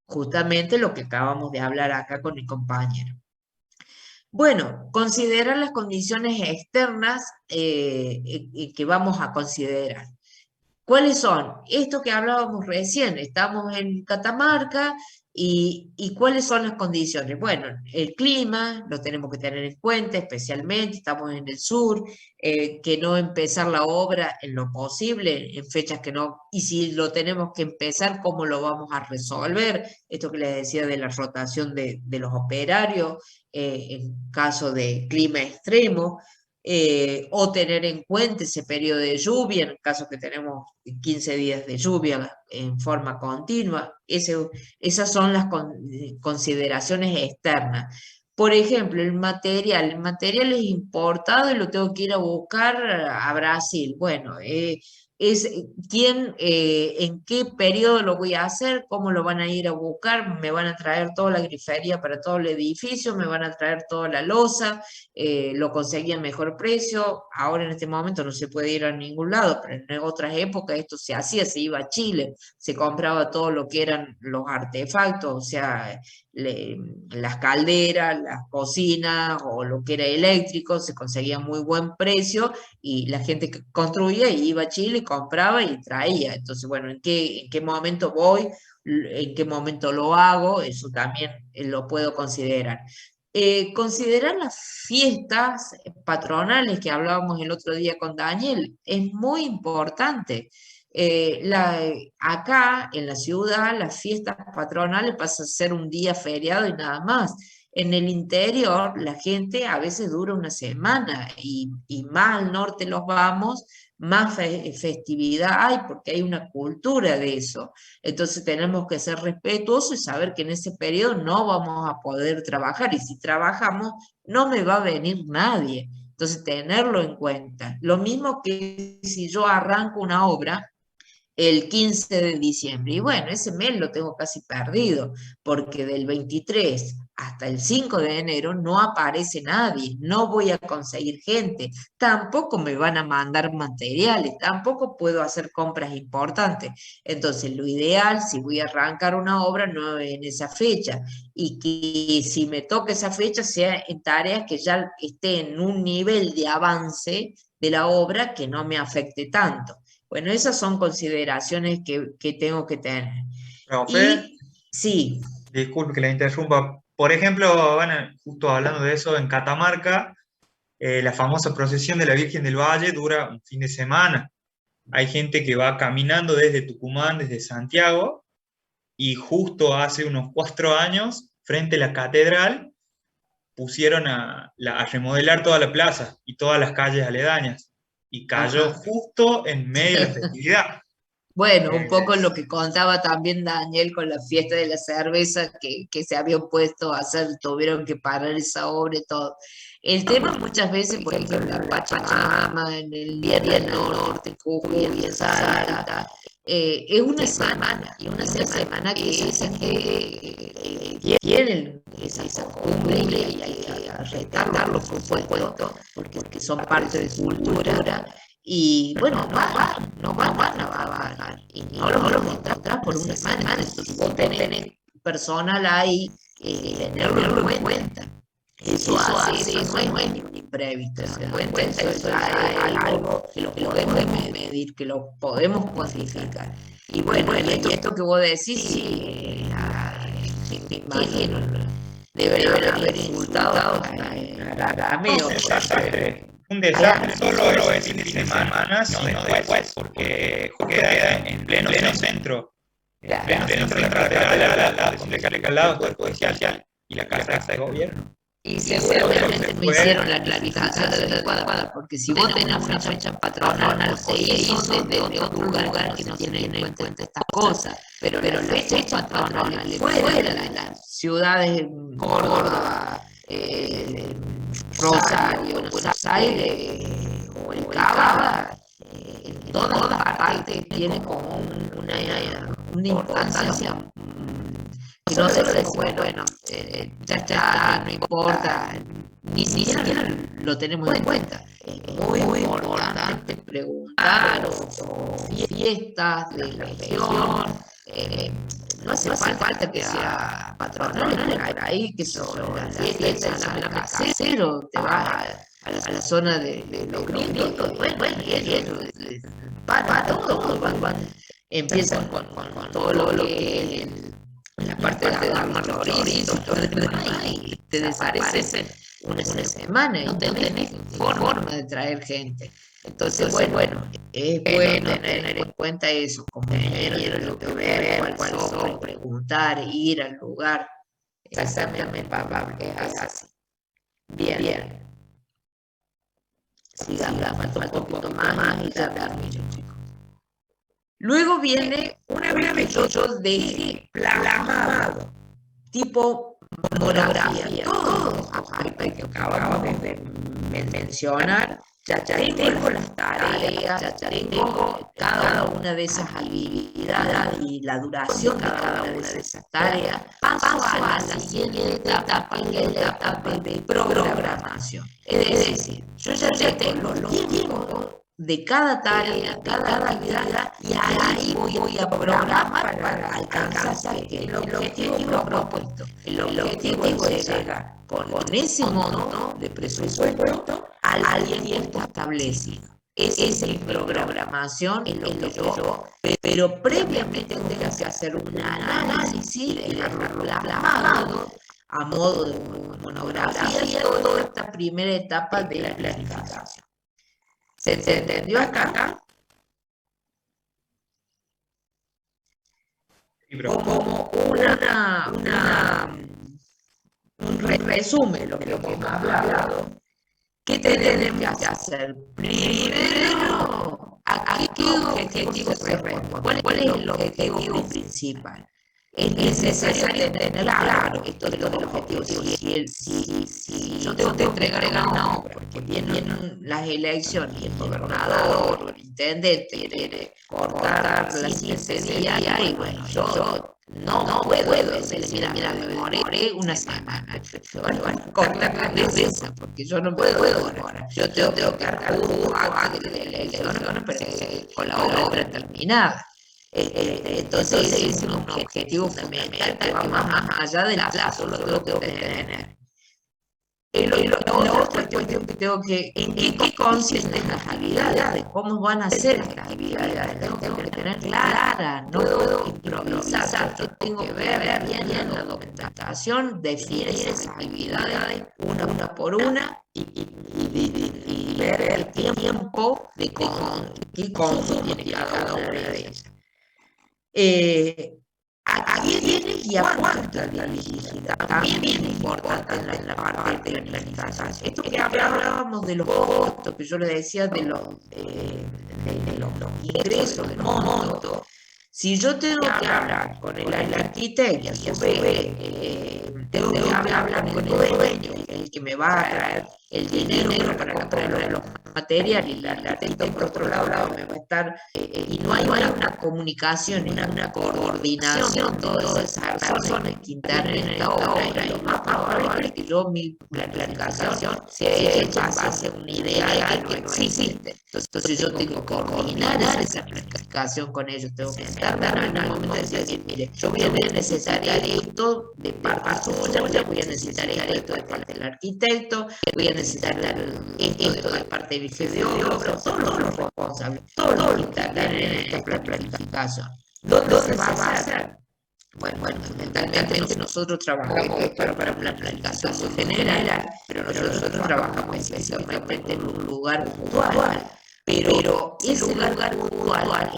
Justamente lo que acabamos de hablar acá con mi compañero. Bueno, considerar las condiciones externas que vamos a considerar. ¿Cuáles son? Esto que hablábamos recién, estamos en Catamarca y ¿cuáles son las condiciones? Bueno, el clima lo tenemos que tener en cuenta, especialmente, estamos en el sur, que no empezar la obra en lo posible, en fechas que no, y si lo tenemos que empezar, ¿cómo lo vamos a resolver? Esto que les decía de la rotación de los operarios, en caso de clima extremo o tener en cuenta ese periodo de lluvia, en el caso que tenemos 15 días de lluvia en forma continua. Esas son las consideraciones externas. Por ejemplo, el material es importado y lo tengo que ir a buscar a Brasil. Bueno, es en qué periodo lo voy a hacer, cómo lo van a ir a buscar, me van a traer toda la grifería para todo el edificio, me van a traer toda la losa, lo conseguía a mejor precio. Ahora en este momento no se puede ir a ningún lado, pero en otras épocas esto se hacía, se iba a Chile, se compraba todo lo que eran los artefactos, o sea, las calderas, las cocinas o lo que era eléctrico, se conseguía a muy buen precio y la gente que construía iba a Chile y compraba y traía. Entonces, bueno, ¿en qué momento voy? ¿En qué momento lo hago? Eso también lo puedo considerar. Considerar las fiestas patronales que hablábamos el otro día con Daniel es muy importante. Acá en la ciudad las fiestas patronales pasan a ser un día feriado y nada más. En el interior la gente a veces dura una semana y más al norte los vamos, más festividad hay porque hay una cultura de eso. Entonces tenemos que ser respetuosos y saber que en ese periodo no vamos a poder trabajar y si trabajamos no me va a venir nadie. Entonces tenerlo en cuenta. Lo mismo que si yo arranco una obra el 15 de diciembre. Y bueno, ese mes lo tengo casi perdido, porque del 23 hasta el 5 de enero no aparece nadie, no voy a conseguir gente, tampoco me van a mandar materiales, tampoco puedo hacer compras importantes. Entonces, lo ideal, si voy a arrancar una obra, no en esa fecha, y que si me toca esa fecha, sea en tareas que ya esté en un nivel de avance de la obra que no me afecte tanto. Bueno, esas son consideraciones que tengo que tener. Profe, Y sí, disculpe que la interrumpa. Por ejemplo, bueno, justo hablando de eso, en Catamarca, la famosa procesión de la Virgen del Valle dura un fin de semana. Hay gente que va caminando desde Tucumán, desde Santiago, y justo hace unos 4 años, frente a la catedral, pusieron a remodelar toda la plaza y todas las calles aledañas. Y cayó ajá. justo en medio de la festividad. Bueno, un poco lo Es- que contaba también Daniel con la fiesta de la cerveza que se habían puesto a hacer, tuvieron que parar esa obra y todo. El tema muchas veces, por ejemplo, en Pachamama, en el Día del Norte, Jujuy, en Salta, es una semana, y una semana que esa gente tiene esa costumbre y hay que respetarlo, por supuesto, porque son parte de su cultura. Y bueno, no van a bajar y no los vamos a encontrar por una semana. Entonces, vos tenés personal ahí, tenerlo en cuenta. Eso hace, eso no es ni un imprevisto, se dan cuenta, eso es algo que lo podemos medir, que lo podemos cuantificar. Y bueno, y esto que vos decís, sí, me imagino, debe haber resultado arameo, un desastre solo ese fin de semana, sino después, porque queda en pleno centro, en pleno centro de la catedral, al lado del Poder Judicial y la Casa de Gobierno. y seguramente no hicieron la planificación adecuada, porque si vos tenés una fecha patronal, se hizo desde otro lugar que no tienen en cuenta estas cosas, pero la fecha patronal fuera de las ciudades, Córdoba, Rosario, Buenos Aires o el Cava, en todas partes tiene como una importancia que no se ve, bueno, ya está, no importa, ni siquiera lo tenemos en cuenta. Es muy importante preguntar o fiestas de la región. No hace falta que sea patronal por ahí, que son las fiestas de la casero, te vas a la zona de los gringos, bueno, y ellos para todo, empiezan con todo lo que es la parte de armar los orígenes y te desaparecen una semana y no tenés forma de traer gente. Entonces, bueno, es bueno tener en cuenta eso, como ingeniero, lo que ver, cuál son, preguntar, ir al lugar. Exactamente, papá, es así. Bien. Sigamos, falta un poco más y ya termino, chicos. Luego viene, una vez que yo dejé plasmado, tipo monografía, todos los aspectos que acabamos de mencionar, ya tengo las tareas, ya tengo cada una de esas habilidades y la duración de cada una de esas tareas, paso a la siguiente etapa, que es la etapa de programación. Es decir, yo ya tengo los tiempos de cada tarea, cada actividad, y ahí voy a programar para alcanzar el objetivo propuesto. El objetivo es llegar con ese monto de presupuesto al tiempo establecido. Esa es mi programación, es lo que yo, pero previamente tengo que hacer un análisis y dejarlo plasmado a modo de monografía, toda esta primera etapa de la planificación. ¿Se entendió acá? Como un resumen lo que hemos hablado. ¿Qué tenemos que hacer? Primero, ¿a qué objetivo se responde? ¿Cuál es el objetivo principal? es necesario tener claro esto de los objetivos. Si yo tengo que entregar una obra, porque vienen las elecciones y el gobernador o el intendente quiere cortar las 15 días, y bueno, yo no puedo decir, mira, me demoré una semana. Bueno, cortar la cabeza, porque yo no puedo demorar. Yo tengo que cargar un antes de la elección, pero con la obra terminada. Entonces es un objetivo fundamental que va más allá del plazo, lo tengo que tener. La otra cuestión que tengo que, ¿en qué consisten las actividades? ¿Cómo van a ser las actividades? Tengo que tener clara, no puedo improvisar, yo tengo que ver bien la documentación, definir esas actividades una por una y ver el tiempo de qué consume cada una de ellas. Aquí viene y aguanta la digital. También es importante en la parte de la planificación. Esto que hablábamos de los costos, que yo le decía de los ingresos, de los montos. Si yo tengo que hablar con el arquitecto, y a su vez tengo que hablar con el dueño, el que me va a traer el dinero para comprar los materiales, el arquitecto por otro lado me va a estar, y no hay una comunicación, una coordinación, todas esas personas que intervienen en esta obra, y lo más probable es que mi planificación sea hecha en base a una idea que no existe. Entonces yo tengo que coordinar esa planificación con ellos, tengo que estar en un momento de decir, mire, yo voy a necesitar esto de parte suya, voy a necesitar esto de parte del arquitecto, voy a necesitar esto de parte del jefe de obra, todos los responsables, todos los que están en esta planificación. ¿Dónde se va a hacer? Bueno, fundamentalmente nosotros trabajamos para una planificación general, pero nosotros trabajamos específicamente en un lugar puntual. Pero ese lugar puntual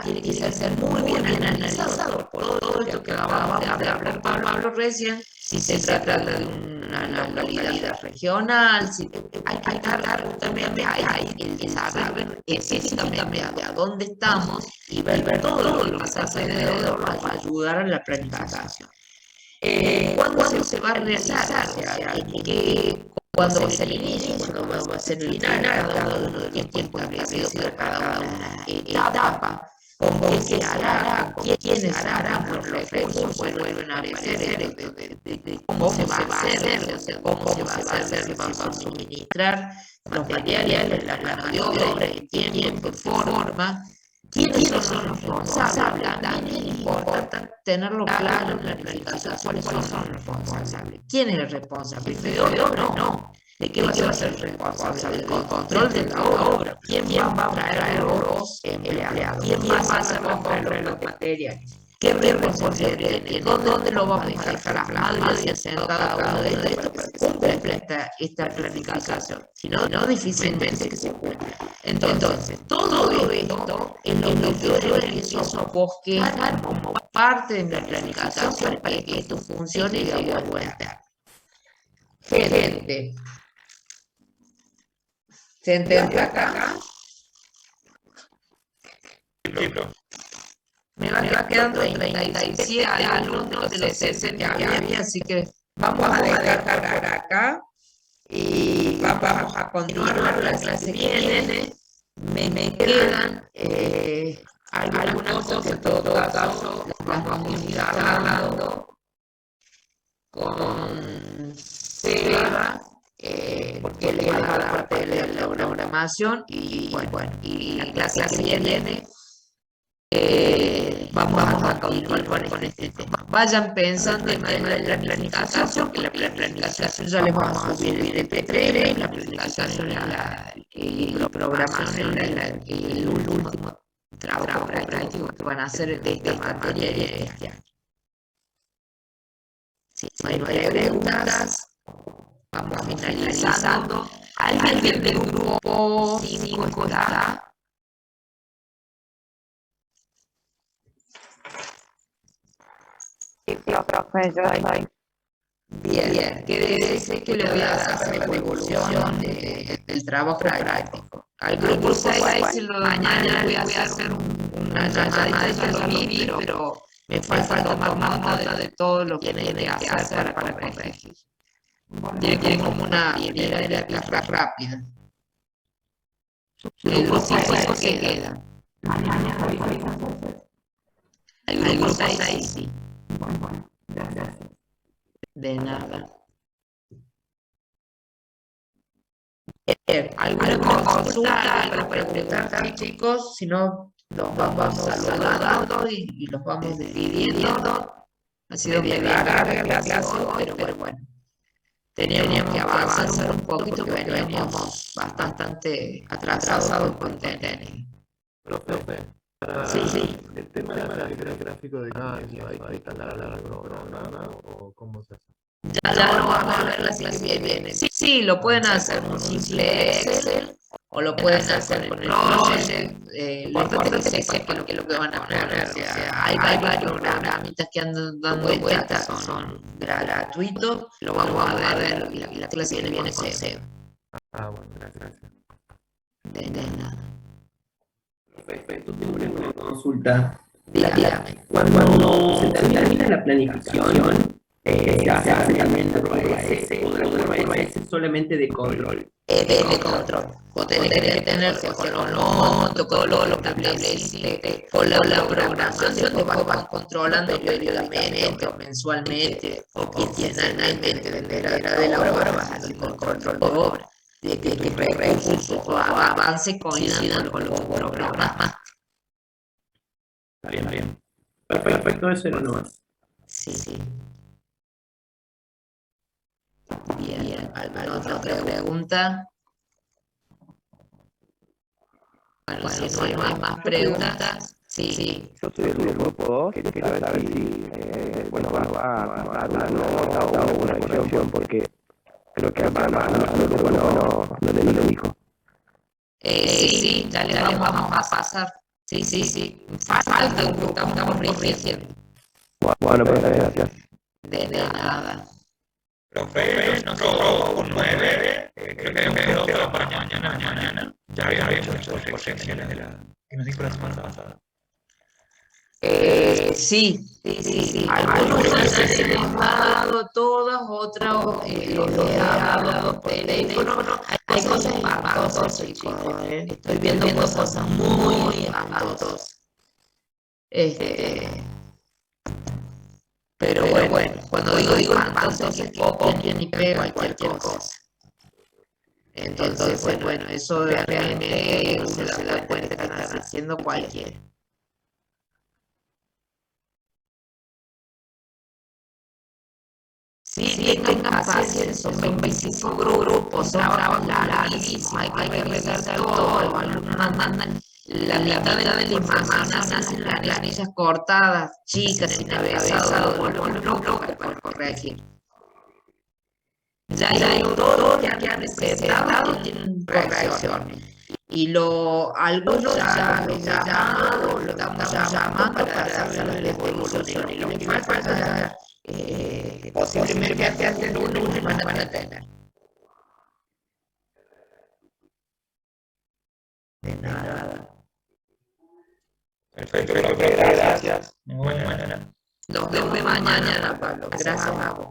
tiene que ser muy bien analizado por todo esto que acababa de hablar Pablo recién, si se trata de una localidad regional, si hay que cargar también el saber específicamente a dónde estamos y ver todo lo que pasa alrededor para ayudar a la planificación. ¿Cuándo se va a realizar? O sea, ¿cuándo va a ser el inicio? ¿Cuándo va a ser el final? Cada uno de los tiempos establecidos para cada una etapa. ¿Con qué se hará? ¿Quiénes harán los recursos? Vuelven a aparecer de cómo se va a hacer, cómo se va a hacer, se van a suministrar los materiales, la mano de obra, en tiempo, forma. ¿Quiénes son los responsables? También es importante tenerlo claro en la planificación. ¿Cuáles son los responsables? ¿Quién es el responsable? ¿El jefe de obra? No. ¿De qué va a ser el responsable? Del control de la obra. ¿Quién va a traer los empleados? ¿Quién va a hacer los materiales? ¿Qué responsabilidad tiene? ¿Dónde lo vamos a dejar plasmado y haciendo cada uno de estos para que se cumpla esta planificación? Si no, difícilmente que se cumpla. Entonces, todo esto es lo que yo empiezo a bosquejar como parte de la planificación para que esto funcione y llegue a vuelta. Gente, ¿se entiende acá? Me va quedando 37 alumnos de los 60 que había, así que vamos a dejar por acá y vamos a continuar la clase que viene. Me quedan algunas cosas, en todo caso las vamos a ir hablando con Seba, porque le va a dar parte de la programación y bueno, y la clase que viene vamos a continuar con este tema. Vayan pensando en el tema de la planificación, que la planificación ya les vamos a subir el MP3, la planificación la programación el último trabajo práctico que van a hacer de esta materia de este año. Si no hay preguntas, vamos finalizando. ¿Alguien del grupo 5 está? Sí, profe, yo estoy. Bien, quiere decir que le voy a hacer la devolución del trabajo práctico. Al grupo 6, mañana le voy a hacer una llamadita de video, pero Me falta tomar nota de todo lo que tiene que hacer para corregir. Tiene como una vida de la rápida. El grupo 5 se queda. El grupo 6 sí. De nada. ¿Alguna consulta, algo para preguntar, chicos? Si no, los vamos saludando y los vamos despidiendo. Ha sido medio larga la clase, pero bueno. Teníamos que avanzar un poquito porque veníamos bastante atrasados con contenido. Profe, Sí. el tema del gráfico de cambio, ¿hay tan largo o cómo se hace? Ya lo vamos a ver la clase que viene. Sí, lo pueden hacer con un simple Excel o lo pueden hacer con el Project. Lo importante es que sepan qué es lo que van a poner. O sea, hay varios programitas que andan dando vueltas, son gratuitos. Lo vamos a ver y la clase que viene con SEO. Bueno, gracias. De nada. Perfecto, tengo una consulta. Dígame. Cuando se termina la planificación, se hace también de RS, solamente de control. De control. Vos tenés que tener todo lo estableciste con la programación, después vas controlando periódicamente o mensualmente o quincenalmente, dependerá de la obra, vas haciendo el control de obra, de que tus recursos, tu avance coincidan con los programas. Está bien. Perfecto, eso era nomás. Sí. Bien, ¿alguna otra pregunta? Bueno, si no hay más preguntas, sí. Yo estoy en el grupo 2, quería saber si, va a dar una nota o una corrección, porque creo que acá no le dijo. Sí, ya le vamos a pasar. Sí. Falta un poco, estamos corrigiendo. Bueno, pues gracias. De nada. Profe, nosotros con 9, creo que habíamos quedado para mañana. Ya habíamos hecho las correcciones de la que nos dijo la semana pasada. Sí. Algunos ya se hemos dado todas, otras los he hablado por teléfono. Hay cosas espantosas, chicos. Estoy viendo cosas muy espantosas. Pero bueno, cuando digo espantoso es que copian y pegan cualquier cosa. Entonces, bueno, eso realmente uno se da cuenta que están haciendo cualquiera. Sí, tengan paciencia, son 25 grupos, son trabajos larguísimos, hay que revisar todo, algunos mandan la mitad de la información, hacen las planillas cortadas, chicas, sin encabezado, vuelven locos para corregir. Ya hay todo que han presentado y tienen correcciones. Y algunos ya lo estamos llamando para hacer la devolución. Y lo que falta posiblemente antes del lunes van a tener. De nada. Perfecto, gracias. Bueno. Nos vemos mañana, Pablo. Gracias a vos.